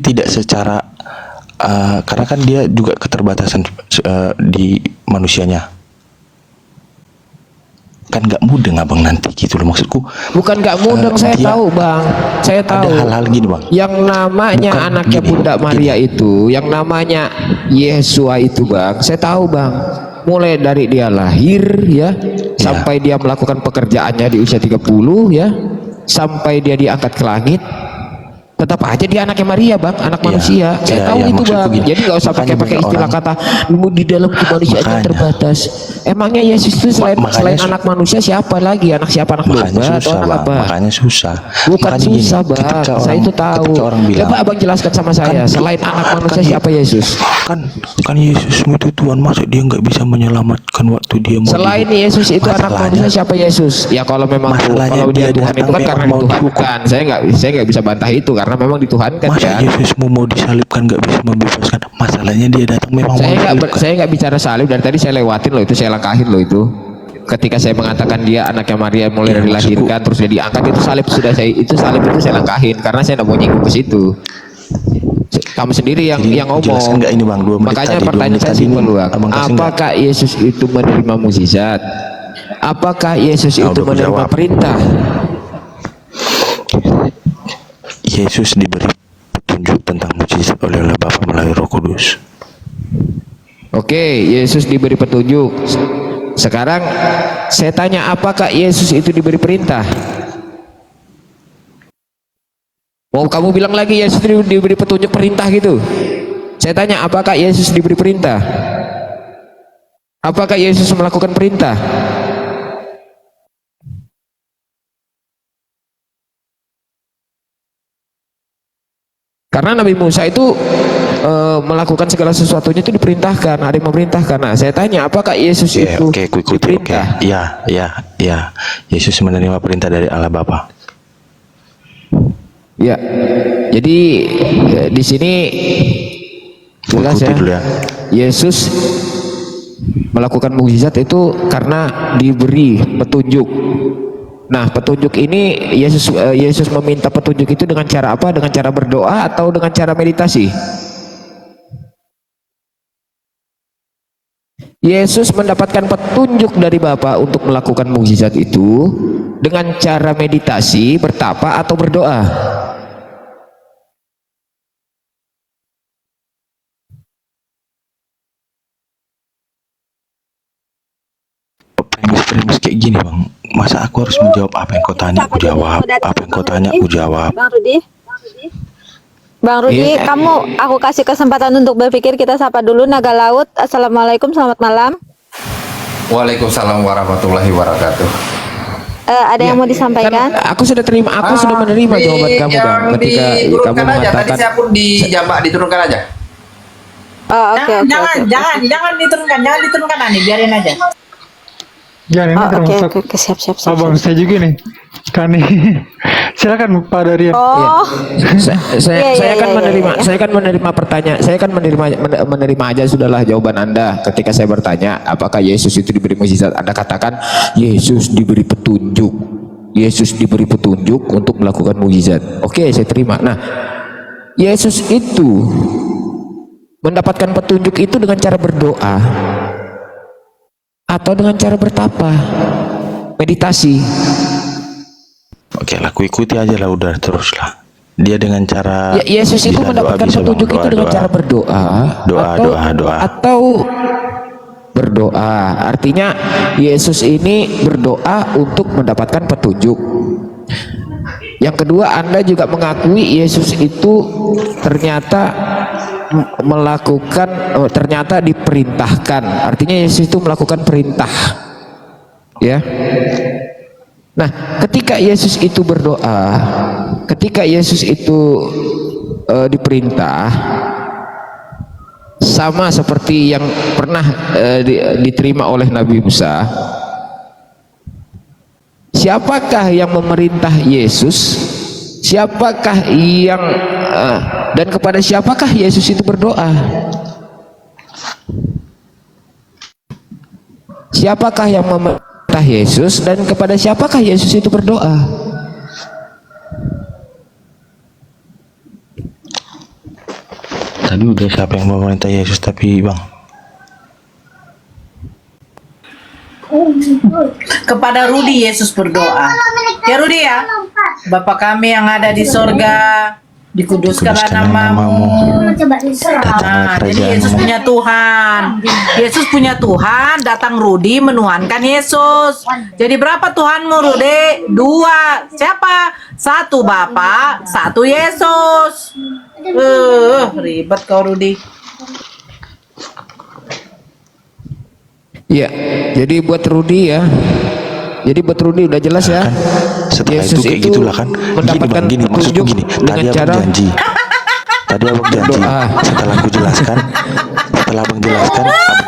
tidak secara karena kan dia juga keterbatasan di manusianya, kan nggak mudeng abang nanti gitu loh maksudku. Bukan nggak mudeng, saya tahu bang, saya tahu. Ada hal-hal gini bang. Yang namanya Bukan anaknya gini, Bunda Maria itu, yang namanya Yesua itu bang, saya tahu bang. Mulai dari dia lahir ya, sampai dia melakukan pekerjaannya di usia 30 ya, sampai dia diangkat ke langit, tetap aja dia anaknya Maria bang, anak manusia. Saya tahu itu bang. Gini, jadi nggak usah pakai istilah kata di dalam kemanusiaannya terbatas. Emangnya Yesus itu selain anak manusia siapa lagi? Anak siapa? Anak domba atau anak apa? Makanya susah. Bukan susah bang, saya itu tahu. Coba abang jelaskan sama saya, selain anak manusia siapa Yesus? Kan Yesus itu Tuhan, masa dia nggak bisa menyelamatkan waktu dia mau selain Yesus itu anak manusia siapa Yesus? Ya kalau memang kalau dia Tuhan itu kan karena dituhankan. Saya nggak bisa bantah itu karena memang dituhankan. Masa kan? Yesus mau disalibkan nggak bisa membebaskan? Masalahnya dia datang memang saya nggak bicara salib, dari tadi saya lewatin loh itu, saya langkahin loh itu. Ketika saya mengatakan dia anaknya Maria mulai dari dilahirkan terus dia diangkat, itu salib salib itu saya langkahin karena saya nggak mau nyinggung ke situ. Kamu sendiri yang ngomong. Enggak ini bang, 2 menit Makanya tadi, pertanyaan saya simpel bang. Apakah Yesus itu menerima mukjizat? Apakah Yesus itu menerima perintah? Yesus diberi petunjuk tentang mujizat oleh Allah Bapa melalui Roh Kudus. Oke, Yesus diberi petunjuk. Sekarang saya tanya, apakah Yesus itu diberi perintah? Mau kamu bilang lagi Yesus diberi petunjuk perintah gitu? Saya tanya, apakah Yesus diberi perintah? Apakah Yesus melakukan perintah? Karena Nabi Musa itu melakukan segala sesuatunya itu diperintahkan, ada yang memerintahkan. Nah, saya tanya, apakah Yesus itu diperintah? Ya. Yesus menerima perintah dari Allah Bapa. Ya. Jadi di sini jelas ya, Yesus melakukan mukjizat itu karena diberi petunjuk. Nah, petunjuk ini Yesus meminta petunjuk itu dengan cara apa? Dengan cara berdoa atau dengan cara meditasi? Yesus mendapatkan petunjuk dari Bapa untuk melakukan mukjizat itu dengan cara meditasi, bertapa atau berdoa. Premis kayak gini bang, masa aku harus menjawab apa yang kau tanya aku jawab, apa yang kau tanya aku jawab. Bang Rudi, aku kasih kesempatan untuk berpikir. Kita sapa dulu Naga Laut. Assalamualaikum, selamat malam. Waalaikumsalam warahmatullahi wabarakatuh. Ada yang mau disampaikan? Aku sudah menerima jawaban kamu bang. Ketika kamu mengatakan tadi saya pun dijambak, diturunkan aja. Oh, oke. Jangan diturunkan Ani, biarin aja. Ya, ini termasuk. Oke, siap. Abang saya juga nih. Kani. Silakan Pak Darian. Oh. Saya akan menerima pertanyaan. Saya akan menerima aja sudahlah jawaban Anda ketika saya bertanya apakah Yesus itu diberi mukjizat. Anda katakan Yesus diberi petunjuk. Yesus diberi petunjuk untuk melakukan mukjizat. Oke, saya terima. Nah, Yesus itu mendapatkan petunjuk itu dengan cara berdoa atau dengan cara bertapa, meditasi. Oke lah, aku ikuti aja lah, udah teruslah. Dia dengan cara Yesus itu mendapatkan petunjuk itu dengan cara berdoa, atau berdoa. Artinya Yesus ini berdoa untuk mendapatkan petunjuk. Yang kedua, Anda juga mengakui Yesus itu ternyata ternyata diperintahkan. Artinya Yesus itu melakukan perintah. Ya. Nah, ketika Yesus itu berdoa, ketika Yesus itu diperintah, sama seperti yang pernah diterima oleh Nabi Musa. Siapakah yang memerintah Yesus? Siapakah yang dan kepada siapakah Yesus itu berdoa? Siapakah yang memerintah Yesus dan kepada siapakah Yesus itu berdoa? Tadi udah siapa yang memerintah Yesus tapi bang? Kepada Rudi Yesus berdoa. Ya Rudi ya. Bapa kami yang ada di sorga, dikuduskanlah namamu. Nah, jadi Yesus punya Tuhan. Yesus punya Tuhan, datang Rudi menuhankan Yesus. Jadi berapa Tuhanmu Rudi? 2. Siapa? 1 Bapa, 1 Yesus. Ribet kau Rudi. Ya, jadi buat Rudi ya. Jadi buat Rudi udah jelas ya. Setelah Yesus itu kayak gitulah kan. mendapatkan Gini maksudku gini. dengan cara Tadi abang janji. Setelah aku jelaskan,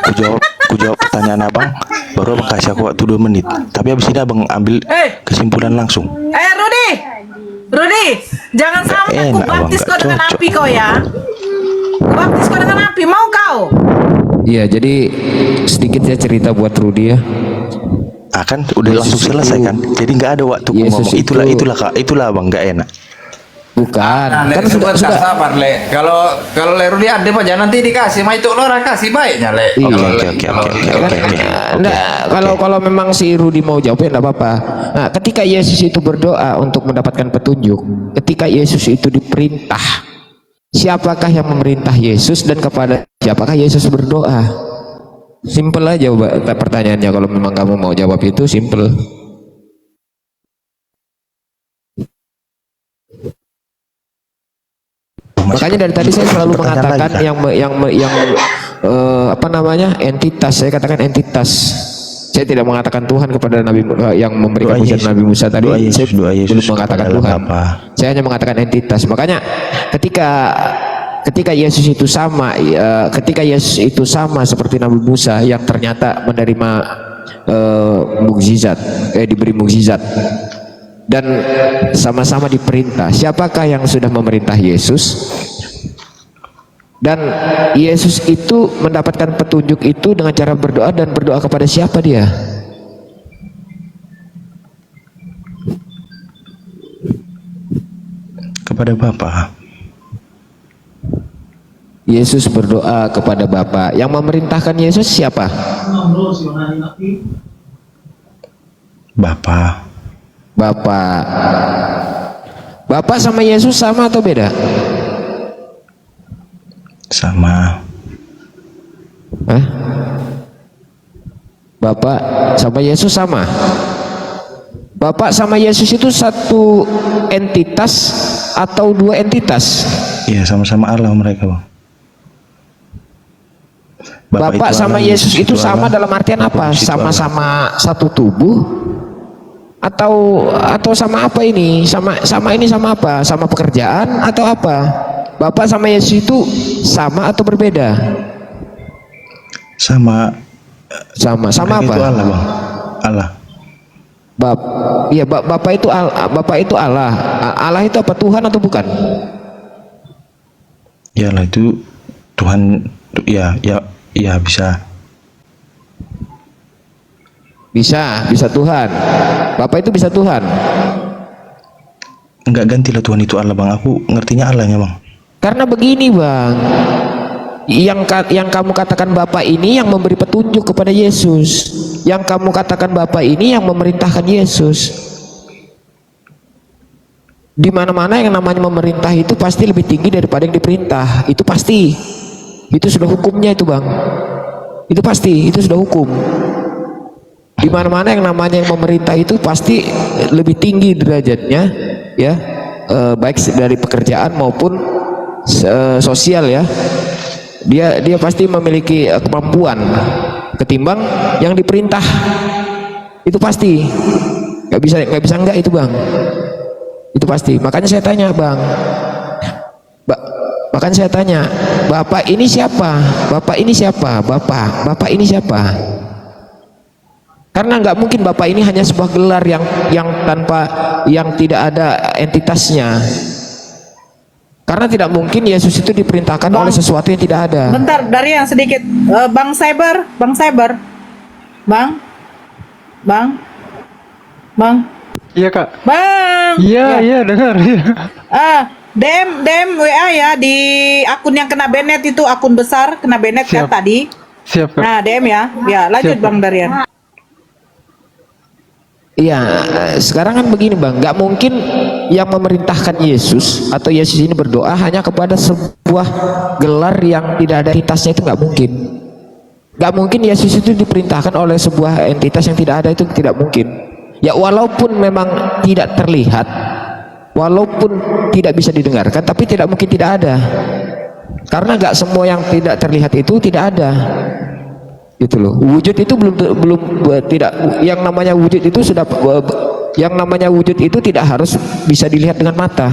aku jawab pertanyaan abang. Baru abang kasih aku waktu 2 menit. Tapi habis ini abang ambil kesimpulan langsung. Rudi, jangan sampai aku baptis kau dengan api kau ya. Baptis kau dengan api, mau kau? Iya, jadi sedikit ya cerita buat Rudi ya. Kan udah langsung selesai kan. Jadi nggak ada waktu ngomong. Itulah abang nggak enak. Bukan. Kan sudah sabar le. Kalau le Rudi ada aja nanti dikasih, mah itu orang kasih baiknya le. Oke. Kalau memang si Rudi mau jawab ya enggak apa-apa. Nah, ketika Yesus itu berdoa untuk mendapatkan petunjuk, ketika Yesus itu diperintah, siapakah yang memerintah Yesus dan kepada siapakah Yesus berdoa? Simple aja pertanyaannya. Kalau memang kamu mau jawab itu simple. Makanya dari tadi saya selalu mengatakan apa namanya, entitas. Saya katakan entitas. Saya tidak mengatakan Tuhan kepada Nabi yang memberikan mujizat Nabi Musa tadi. Saya belum mengatakan Tuhan. Saya hanya mengatakan entitas. Makanya ketika Yesus itu sama, seperti Nabi Musa yang ternyata menerima mukjizat, diberi mukjizat, dan sama-sama diperintah. Siapakah yang sudah memerintah Yesus? Dan Yesus itu mendapatkan petunjuk itu dengan cara berdoa, dan berdoa kepada siapa dia? Kepada Bapa. Yesus berdoa kepada Bapa. Yang memerintahkan Yesus siapa? Bapa. Bapa sama Yesus sama atau beda? Sama. Bapak sama Yesus sama. Bapak sama Yesus itu satu entitas atau dua entitas? Iya, sama-sama Allah mereka, Bang. Bapak sama Yesus itu sama dalam artian apa? Sama-sama satu tubuh atau sama apa ini? Sama ini sama apa? Sama pekerjaan atau apa? Bapak sama Yesus itu sama atau berbeda? Sama apa? Itu Allah, Bang. Allah. Bapak itu Allah. Allah itu apa? Tuhan atau bukan? Ya lah, itu Tuhan. Ya bisa Tuhan. Bapak itu bisa Tuhan. Enggak, gantilah Tuhan itu Allah, Bang. Aku ngertinya Allahnya, Bang. Karena begini, Bang, yang kamu katakan Bapak ini yang memberi petunjuk kepada Yesus, yang kamu katakan Bapak ini yang memerintahkan Yesus. Di mana-mana yang namanya memerintah itu pasti lebih tinggi daripada yang diperintah. Itu pasti. Itu sudah hukumnya itu, Bang. Itu pasti, itu sudah hukum. Di mana-mana yang namanya yang memerintah itu pasti lebih tinggi derajatnya, ya, baik dari pekerjaan maupun sosial, ya. Dia pasti memiliki kemampuan ketimbang yang diperintah. Itu pasti. Nggak bisa enggak itu, Bang. Itu pasti. Makanya saya tanya, Bang. Bapak ini siapa? Bapak ini siapa? Bapak ini siapa? Karena nggak mungkin Bapak ini hanya sebuah gelar yang tidak ada entitasnya. Karena tidak mungkin Yesus itu diperintahkan oleh sesuatu yang tidak ada. Bentar, dari yang sedikit, Bang Cyber, Bang. Iya, Kak. Bang. Iya, dengar. Iya. DM WA ya di akun yang kena banned itu, akun besar kena banned kan tadi. Siap, Kak. Nah, DM ya. Ya, lanjut, Bang Darian. Iya, sekarang kan begini, Bang, nggak mungkin yang memerintahkan Yesus atau Yesus ini berdoa hanya kepada sebuah gelar yang tidak ada entitasnya, itu nggak mungkin. Nggak mungkin Yesus itu diperintahkan oleh sebuah entitas yang tidak ada, itu tidak mungkin. Ya, walaupun memang tidak terlihat, walaupun tidak bisa didengarkan, tapi tidak mungkin tidak ada. Karena nggak semua yang tidak terlihat itu tidak ada. Gitu loh. Wujud itu belum tidak, yang namanya wujud itu tidak harus bisa dilihat dengan mata,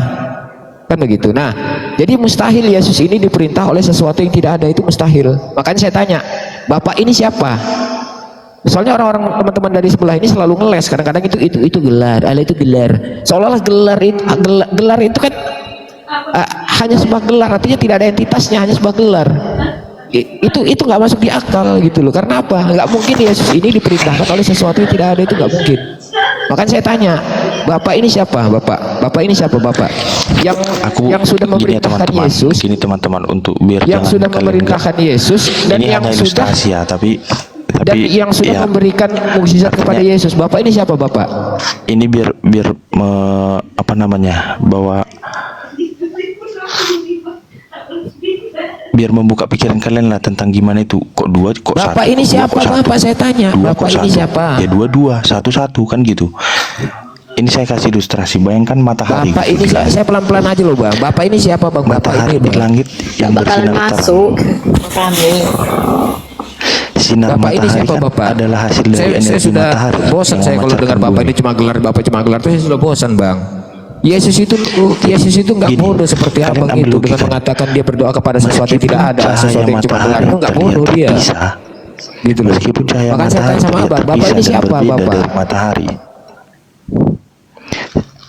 kan begitu. Nah, jadi mustahil Yesus ini diperintah oleh sesuatu yang tidak ada, itu mustahil. Makanya saya tanya, Bapak ini siapa? Soalnya orang-orang teman-teman dari sebelah ini selalu ngeles, kadang-kadang itu gelar, Allah itu gelar, seolah-olah gelar itu kan hanya sebuah gelar, artinya tidak ada entitasnya, hanya sebuah gelar. Itu nggak masuk di akal gitu loh. Karena apa? Nggak mungkin Yesus ini diperintahkan oleh sesuatu yang tidak ada, itu nggak mungkin. Makanya saya tanya, Bapak ini siapa? Bapak ini siapa? Bapak yang sudah memerintahkan Yesus. Ini teman-teman, untuk biar yang sudah memerintahkan Yesus dan ini yang hanya sudah ilustrasi ya, tapi dan yang sudah memberikan mukjizat kepada Yesus. Bapak ini siapa, Bapak? Ini biar bahwa biar membuka pikiran kalian lah tentang gimana itu, kok dua, kok Bapak satu, ini siapa, Bapak? Saya tanya, dua, Bapak ini siapa? Ya dua, satu kan gitu. Ini saya kasih ilustrasi. Bayangkan matahari. Bapak gitu ini di langit. saya pelan-pelan aja loh bang. Bapak ini siapa bang? Bapak Matahari ini di bang. langit yang bakalan bersinar terang. masuk kami. Sinar Bapak ini matahari siapa kan bapak? adalah hasil dari Saya energi sudah matahari. bosan yang saya kalau memancarkan dengar bapak bumi. ini cuma gelar, bapak cuma gelar tuh saya sudah bosan bang. Yesus itu nggak Gini, bodoh seperti kalian abang ambil itu dengan logika. mengatakan dia berdoa kepada sesuatu yang tidak ada, Meskipun sesuatu yang cahaya cuma gelar matahari itu nggak terlihat bodoh dia. terpisah, Gitu loh. meskipun cahaya Makanya saya matahari tanya sama terlihat abang, bapak terpisah ini dan siapa berbeda bapak? dari matahari.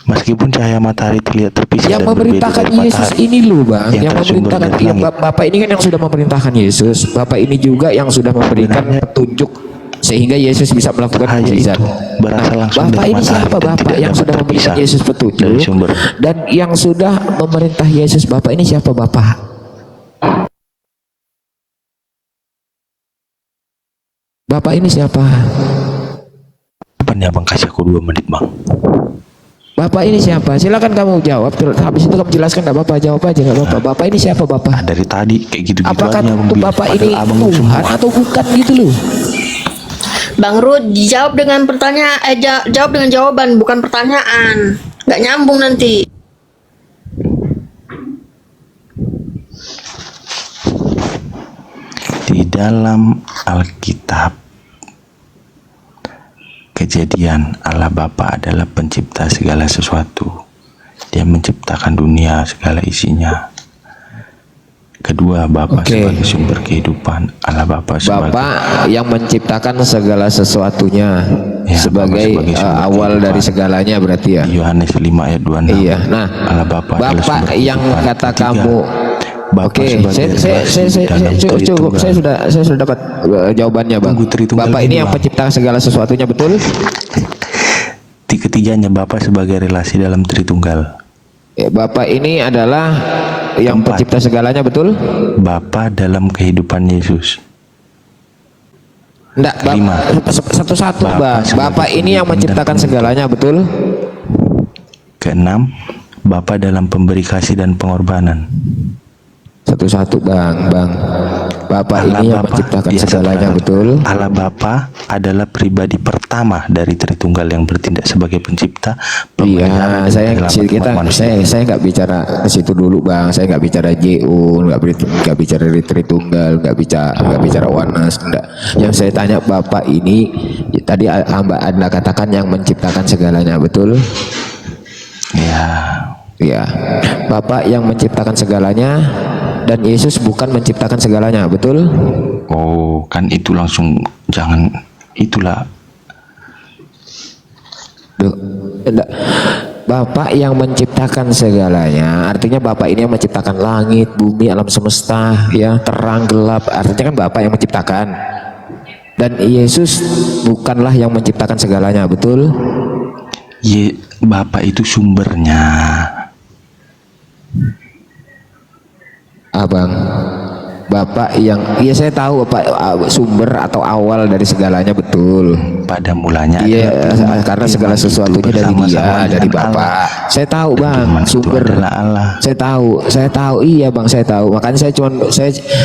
Meskipun cahaya matahari terlihat terpisah Yang dan berbeda memerintahkan dari Yesus matahari, ini loh bang, yang tersumber memerintahkan dari langit. bapak ini kan yang sudah memerintahkan Yesus, bapak ini juga yang sudah memberikan petunjuk sehingga Yesus bisa melakukan Cahaya mukjizat. itu berasal langsung Bapak dari ini matahari siapa dan bapak tidak yang dapat sudah memberikan terpisah Yesus dari petunjuk sumber. dan yang sudah memerintah Yesus? Bapak ini siapa bapak? Bapak ini siapa? Apa nih abang kasih aku 2 menit bang? Bapak ini siapa? Silakan kamu jawab. Habis itu kamu jelaskan, nggak apa-apa, jawab aja nggak apa-apa. Bapak ini siapa bapak? Dari tadi kayak gitu-gitu Apakah aja abang untuk bilang. bapak Padahal ini abang Tuhan semua. atau bukan gitu loh? Bang Rud, jawab dengan pertanyaan, jawab dengan jawaban, bukan pertanyaan. Nggak nyambung nanti. Di dalam Alkitab, Kejadian, Allah Bapa adalah pencipta segala sesuatu. Dia menciptakan dunia segala isinya. Kedua, Bapa Oke. sebagai sumber kehidupan, Allah Bapa sebagai Bapak yang menciptakan segala sesuatunya Ya, sebagai, Bapak sebagai sumber awal kehidupan. dari segalanya berarti ya. Yohanes 5 ayat 26. Iya. Nah, Allah Bapa adalah Bapak sumber yang kehidupan. kata Ketiga, kamu. Bapa Oke, sebagai relasi dalam cukup. Tritunggal. Saya sudah dapat jawabannya bang. Tunggu Tritunggal Bapak dulu, ini yang Bang. pencipta segala sesuatunya betul? Ketiganya, Bapa sebagai relasi dalam Tritunggal. Ya, Bapak ini adalah yang Keempat. pencipta segalanya betul? Bapa dalam kehidupan Yesus. Enggak, Kelima. satu-satu Bapak bang. sebagai Bapak ini yang pemimpin dan menciptakan penuntun. segalanya betul? Keenam, Bapa dalam pemberi kasih dan pengorbanan. Satu-satu bang. Bapak Allah ini yang Bapa, menciptakan ya, segalanya satu-satu. betul? Allah Bapa adalah pribadi pertama dari Tritunggal yang bertindak sebagai pencipta, pemelihara, Iya, dan saya penyelamat umat manusia. saya nggak bicara ke situ dulu bang. Saya nggak bicara JU, nggak bicara Tritunggal, nggak bicara Wanas, enggak. Yang saya tanya Bapak ini tadi Anda katakan yang menciptakan segalanya betul? Ya, Ya, Bapak yang menciptakan segalanya dan Yesus bukan menciptakan segalanya, betul? oh kan itu langsung jangan itulah. Duh, enggak. Bapak yang menciptakan segalanya, artinya Bapak ini yang menciptakan langit, bumi, alam semesta, ya, terang, gelap, artinya kan Bapak yang menciptakan. Dan Yesus bukanlah yang menciptakan segalanya, betul? Bapa itu sumbernya. Abang, Bapak yang, iya saya tahu Pak, sumber atau awal dari segalanya betul. Pada mulanya Iya, adalah karena segala firman itu sesuatunya dari Dia, bersama-sama dari dengan Bapak. Allah. Saya tahu Dan bang, firman itu sumber. adalah Allah. Saya tahu, iya bang, saya tahu. Makanya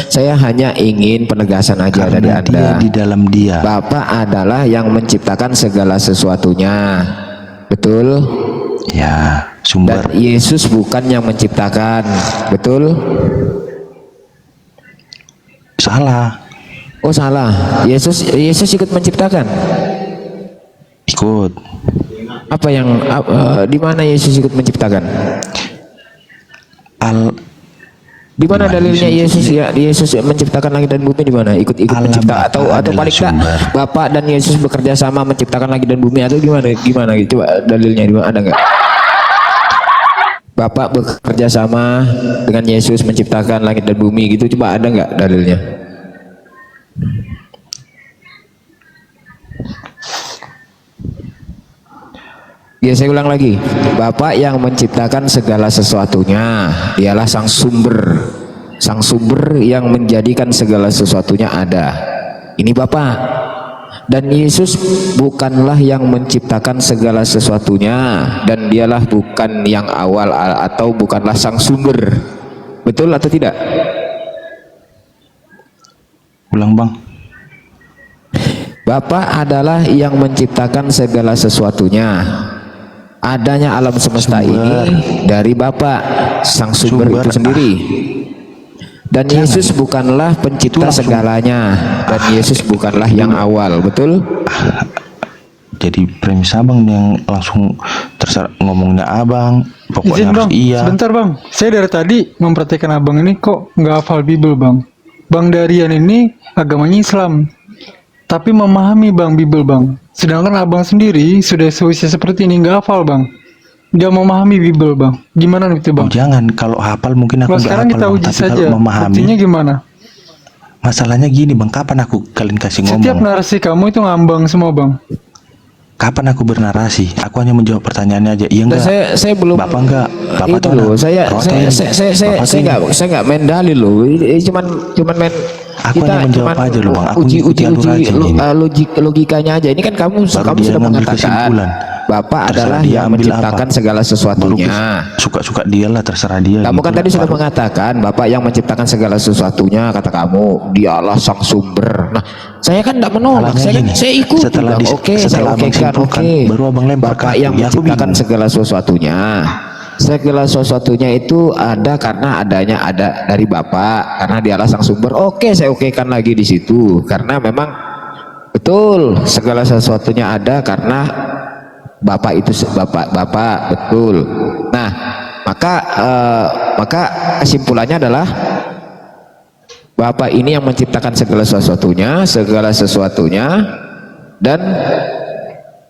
saya hanya ingin penegasan aja dari Karena dia Anda. di dalam Dia. Bapak adalah yang menciptakan segala sesuatunya, betul? Ya, sumber. Dan Yesus bukan yang menciptakan, betul? Salah. Oh salah, Yesus ikut menciptakan. Ikut. Apa yang di mana Yesus ikut menciptakan? Di mana dalilnya Yesus menciptakan langit dan bumi, di mana? Ikut mencipta atau paling tidak Bapak dan Yesus bekerja sama menciptakan langit dan bumi, atau gimana gitu? Coba dalilnya di mana, ada nggak? Bapak bekerja sama dengan Yesus menciptakan langit dan bumi gitu, coba ada nggak dalilnya? Ya, saya ulang lagi. Bapak yang menciptakan segala sesuatunya, dialah sang sumber yang menjadikan segala sesuatunya ada. Ini Bapak. Dan Yesus bukanlah yang menciptakan segala sesuatunya, dan dialah bukan yang awal atau bukanlah sang sumber. Betul atau tidak? Ulang bang. Bapak adalah yang menciptakan segala sesuatunya, adanya alam semesta ini dari Bapa, sang sumber itu sendiri. Dan Yesus bukanlah pencipta segalanya, dan Yesus bukanlah yang awal, betul? Jadi premis abang yang langsung terserah ngomongnya abang, pokoknya Izin harus bang, iya. sebentar bang. Saya dari tadi memperhatikan abang ini kok nggak hafal Bible bang. Bang Darian ini agamanya Islam, tapi memahami bang Bible bang. Sedangkan abang sendiri sudah seusia seperti ini nggak hafal bang, nggak memahami Bible bang. Gimana itu bang? Oh, jangan, kalau hafal mungkin aku Nah, nggak sekarang hafal kita bang, uji tapi saja. kalau memahami, Buktinya gimana? masalahnya gini bang, kapan aku kalian kasih Setiap ngomong? narasi kamu itu ngambang semua bang. Kapan aku bernarasi? Aku hanya menjawab pertanyaannya aja. Iya enggak? Saya belum. Bapak enggak. Bapak Itu tuh loh. anak protes. Bapak tuh Saya nggak main dalil loh. Ini cuman main. Aku hanya menjawab aja loh bang. Aku uji aturan aja ini. logikanya aja. Ini kan kamu Baru dia sudah ngambil mengatakan kesimpulan. Bapak Terserah adalah dia yang ambil menciptakan apa. segala sesuatunya. Suka-suka dia lah, terserah dia. Kamu gitu kan lah. tadi sudah Baru- mengatakan Bapak yang menciptakan segala sesuatunya, kata kamu dialah sang sumber. Nah, saya kan tidak menolak, Masalahnya gini, saya ikuti. setelah Bang. dis- Oke, setelah saya abang okekan, simpulkan, oke. baru abang lempar Bapak ke yang aku. Ya, aku menciptakan bingung. segala sesuatunya. Segala sesuatunya itu ada karena ada dari Bapak, karena dialah sang sumber. Oke, saya okekan lagi di situ, karena memang betul segala sesuatunya ada karena Bapak itu Bapak betul. Nah, maka kesimpulannya adalah Bapak ini yang menciptakan segala sesuatunya, dan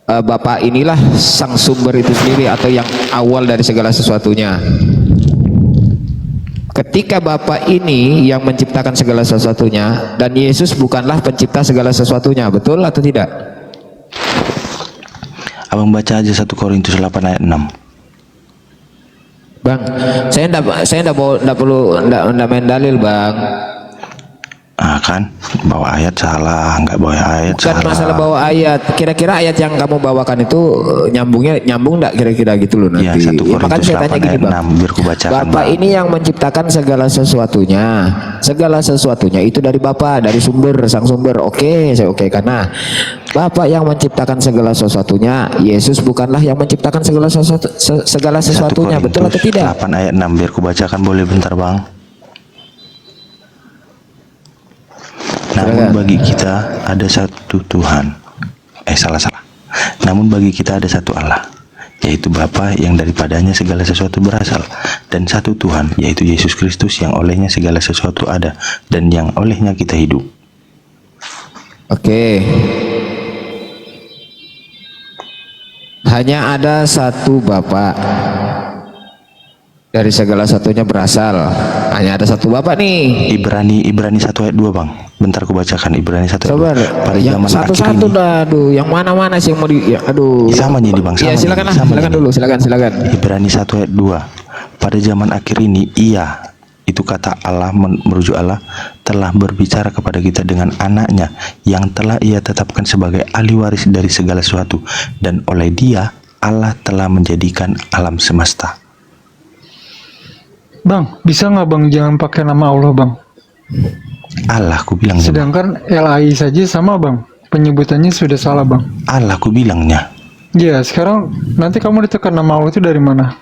Bapak inilah sang sumber itu sendiri atau yang awal dari segala sesuatunya. Ketika Bapak ini yang menciptakan segala sesuatunya dan Yesus bukanlah pencipta segala sesuatunya, betul atau tidak? Abang baca aja 1 Korintus 8 ayat 6. Bang, saya enggak main dalil, Bang. Ah kan, bawa ayat salah, nggak bawa ayat Bukan salah. masalah bawa ayat. Kira-kira ayat yang kamu bawakan itu nyambung enggak kira-kira gitu loh nanti. Iya, 1 Ya, makanya Korintus saya tanya 8 gini, ayat Bang. 6, biar ku bacakan. Bapak Bang. ini yang menciptakan segala sesuatunya. Segala sesuatunya itu dari Bapak, dari sumber, sang sumber. Oke, saya oke karena Bapak yang menciptakan segala sesuatunya. Yesus bukanlah yang menciptakan segala sesuatunya, 1 betul atau Korintus tidak? 8 ayat 6, biar ku bacakan, boleh bentar bang. Namun bagi kita ada satu Tuhan. Salah. Namun bagi kita ada satu Allah, yaitu Bapa yang daripadanya segala sesuatu berasal, dan satu Tuhan, yaitu Yesus Kristus yang olehnya segala sesuatu ada dan yang olehnya kita hidup. Oke. Hanya ada satu Bapak. Dari segala satunya berasal. Hanya ada satu Bapak nih. Ibrani 1 ayat 2 bang. Bentar ku bacakan Ibrani 1 ayat 2. Coba Pada yang zaman akhir satu-satu ini. dah, aduh. Yang mana-mana sih yang mau di, ya, aduh. Sama nih bang. Ya sama silakan nih, lah, sama silakan nih. dulu, silakan. Ibrani 1 ayat 2. Pada zaman akhir ini Ia, itu kata Allah, merujuk Allah, telah berbicara kepada kita dengan anaknya yang telah Ia tetapkan sebagai ahli waris dari segala sesuatu, dan oleh Dia Allah telah menjadikan alam semesta. Bang, bisa nggak bang jangan pakai nama Allah bang? Allah ku bilang. Sedangkan LAI saja sama bang, penyebutannya sudah salah bang. Allah ku bilangnya. Ya sekarang nanti kamu ditekan nama Allah itu dari mana?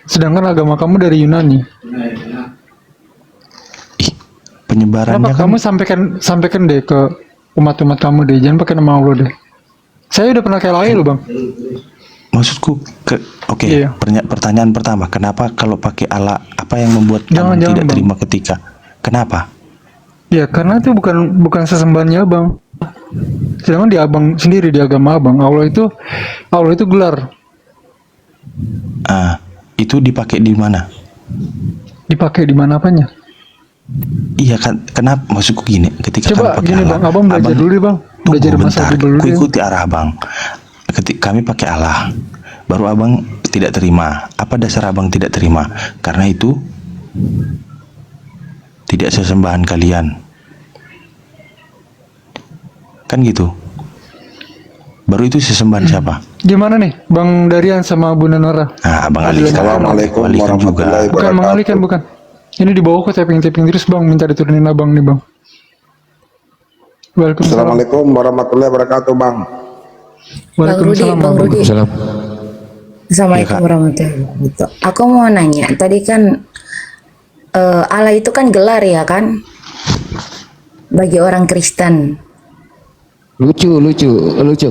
Sedangkan agama kamu dari Yunani. Penyebarannya Kenapa kamu sampaikan deh ke umat-umat kamu deh, jangan pakai nama Allah deh. Saya udah pernah kayak LAI loh bang. Maksudku oke. Iya. Pertanyaan pertama, kenapa kalau pakai Allah, apa yang membuat kamu tidak Bang. terima ketika? Kenapa? Ya karena itu bukan sesembahannya abang. Sedangkan di abang sendiri, di agama abang, Allah itu gelar. Itu dipakai di mana? Dipakai di mana apanya? Iya kan, kenapa? Maksudku gini, ketika Coba kamu pakai gini Allah, bang, abang belajar dulu deh bang. Belajar tunggu masa bentar, dulu ku deh. ikuti arah abang. Ketika kami pakai Allah, baru abang tidak terima. Apa dasar abang tidak terima? Karena itu tidak sesembahan kalian, kan gitu. Baru itu sesembahan siapa? Gimana nih Bang Darian sama Bunda Nora? Nah, abang Ali sekarang walikan juga. Bukan mengalihkan, bukan. Ini dibawa ke tapping-tapping terus bang, minta diturunin abang nih bang. Waalaikumsalam. Assalamualaikum warahmatullahi wabarakatuh bang. Waalaikumsalam. Bang Rudi. Assalamualaikum warahmatullahi wabarakatuh. Aku mau nanya, tadi kan Allah itu kan gelar ya kan? Bagi orang Kristen. Lucu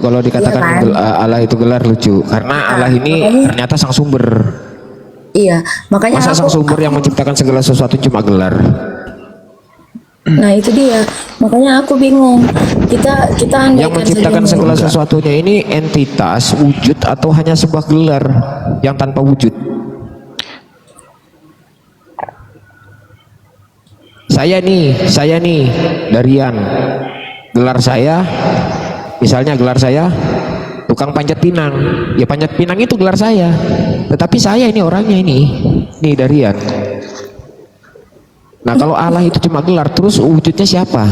kalau dikatakan Iya kan? Allah itu gelar, lucu karena Allah ini ternyata sang sumber. Iya, makanya Masa sang sumber yang menciptakan segala sesuatu cuma gelar? Nah itu dia, makanya aku bingung. Kita Yang menciptakan segala sesuatunya ini entitas, wujud, atau hanya sebuah gelar yang tanpa wujud? Saya nih Darian, gelar saya, misalnya gelar saya tukang panjat pinang, ya panjat pinang itu gelar saya, tetapi saya ini orangnya nih Darian. Nah kalau Allah itu cuma gelar, terus wujudnya siapa?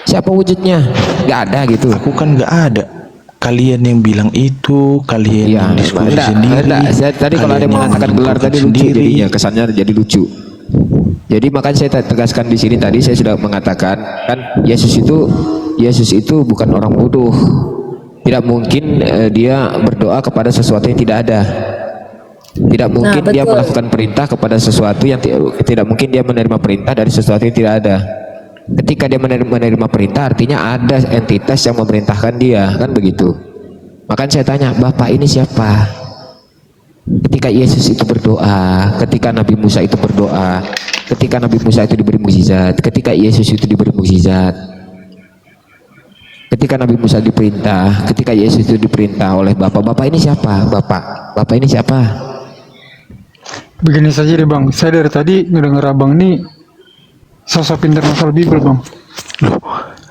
Siapa wujudnya? Gak ada gitu. Aku kan gak ada. Kalian yang bilang itu, kalian yang diskusi sendiri. Tadi kalau ada yang mengatakan gelar tadi lucu jadinya, kesannya jadi lucu. Jadi makanya saya tegaskan di sini tadi saya sudah mengatakan kan Yesus itu bukan orang bodoh. Tidak mungkin dia berdoa kepada sesuatu yang tidak ada. Tidak mungkin dia melakukan perintah kepada sesuatu yang tidak mungkin dia menerima perintah dari sesuatu yang tidak ada. Ketika dia menerima perintah artinya ada entitas yang memerintahkan dia, kan begitu. Makanya saya tanya, Bapak ini siapa? Ketika Yesus itu berdoa, ketika Nabi Musa itu berdoa, ketika Nabi Musa itu diberi mukjizat, ketika Yesus itu diberi mukjizat, ketika Nabi Musa diperintah, ketika Yesus itu diperintah oleh Bapak ini siapa? Bapak ini siapa? Begini saja deh bang, saya dari tadi ngedenger abang nih sosok pintar masalah Bible bang.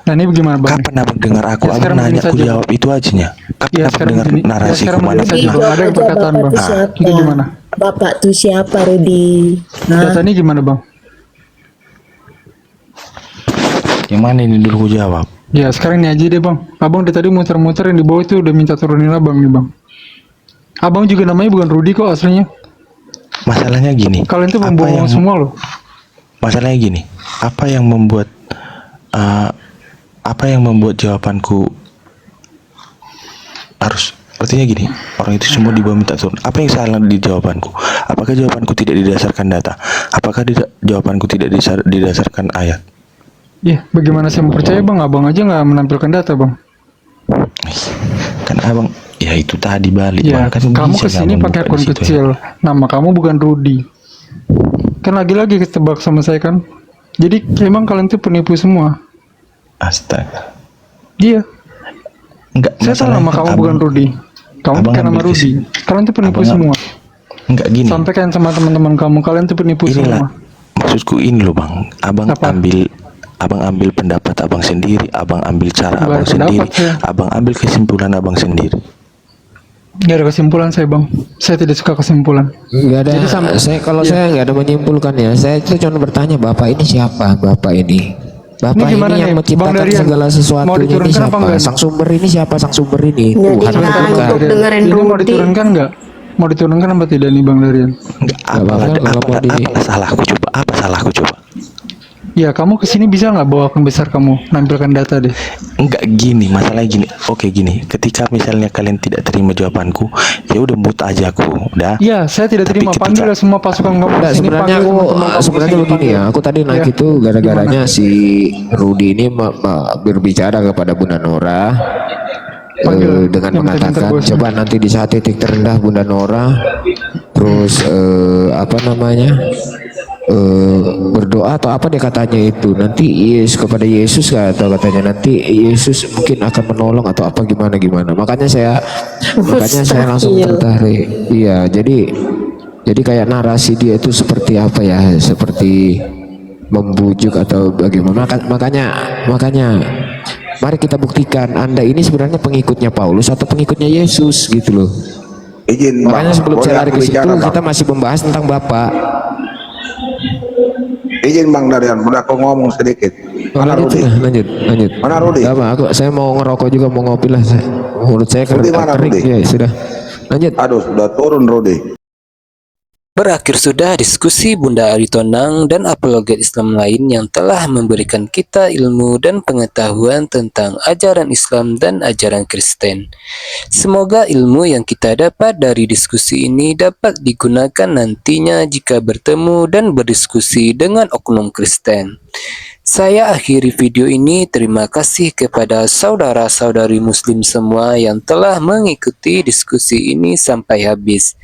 Nah ini bagaimana bang? Kapan abang dengar aku? Abang nanya aku jawab itu aja. Kapan abang dengar narasi mana? Ada yang perkataan bang. Itu gimana? Bapak tuh siapa Rudi? Data ini gimana bang? Yang mana ini dulu jawab? Ya sekarang ini aja deh bang. Abang dari tadi muter-muter yang di bawah itu udah minta turunin abang nih bang. Abang juga namanya bukan Rudi kok aslinya. Masalahnya gini. Kalian tuh membohong semua loh. Masalahnya gini. Apa yang membuat jawabanku harus, artinya gini, orang itu semua di bawah minta turun. Apa yang salah di jawabanku? Apakah jawabanku tidak didasarkan data? Apakah jawabanku tidak didasarkan ayat? Ya bagaimana saya mau percaya bang? Abang aja nggak menampilkan data bang. Kan abang, ya itu tadi balik. Ya kan kamu bisa kesini abang pakai buka akun di situ, kecil. Nama kamu bukan Rudi. Kan lagi-lagi ketebak sama saya kan. Jadi emang kalian tuh penipu semua. Astaga. Iya. Enggak. Saya tahu nama kamu bukan Rudi. Kamu pakai nama Rudi. Kalian tuh penipu semua. Enggak gini. Sampaikan sama teman-teman kamu. Kalian tuh penipu semua. Maksudku ini loh bang. Abang ambil pendapat abang sendiri. Abang ambil cara abang sendiri. Abang ambil kesimpulan abang sendiri. Gak ada kesimpulan saya bang. Saya tidak suka kesimpulan. Gak ada. Jadi saya nggak ada menyimpulkan ya. Saya itu cuma bertanya, Bapak ini siapa? Bapak ini ini yang menciptakan segala sesuatunya ini siapa? Sang sumber ini siapa? Sang sumber ini Tuhan bukan? Ini mau diturunkan nggak? Mau diturunkan apa tidak nih bang Darian? Apa salahku coba? Apa salahku coba? Ya kamu kesini bisa nggak bawa akun besar kamu, nampilkan data deh. Enggak gini, masalahnya gini. Oke gini, ketika misalnya kalian tidak terima jawabanku, ya udah mute aja aku, udah. Iya, saya tidak terima. Panggil semua pasukan kamu. Nah, sebenarnya aku ya, aku tadi naik itu gara-garanya si Rudi ini berbicara kepada Bunda Nora dengan mengatakan, coba nanti di saat titik terendah Bunda Nora, terus berdoa atau apa dia katanya itu nanti kepada Yesus atau katanya nanti Yesus mungkin akan menolong atau apa gimana makanya saya langsung tertarik. Iya, jadi kayak narasi dia itu seperti apa ya, seperti membujuk atau bagaimana. Makanya mari kita buktikan Anda ini sebenarnya pengikutnya Paulus atau pengikutnya Yesus gitu loh. Makanya sebelum saya lari ke situ kita masih membahas tentang Bapak. Izin Bang Darian, udah aku ngomong sedikit. Lanjut. Mana Rudi? Saya mau ngerokok juga, mau ngopi lah. Mulut saya kering ya, sudah. Lanjut. Aduh, sudah turun Rudi. Berakhir sudah diskusi Bunda Aritonang dan apologet Islam lain yang telah memberikan kita ilmu dan pengetahuan tentang ajaran Islam dan ajaran Kristen. Semoga ilmu yang kita dapat dari diskusi ini dapat digunakan nantinya jika bertemu dan berdiskusi dengan oknum Kristen. Saya akhiri video ini. Terima kasih kepada saudara-saudari muslim semua yang telah mengikuti diskusi ini sampai habis.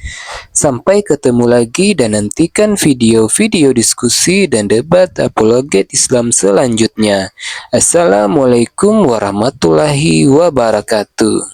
Sampai ketemu lagi dan nantikan video-video diskusi dan debat apologet Islam selanjutnya. Assalamualaikum warahmatullahi wabarakatuh.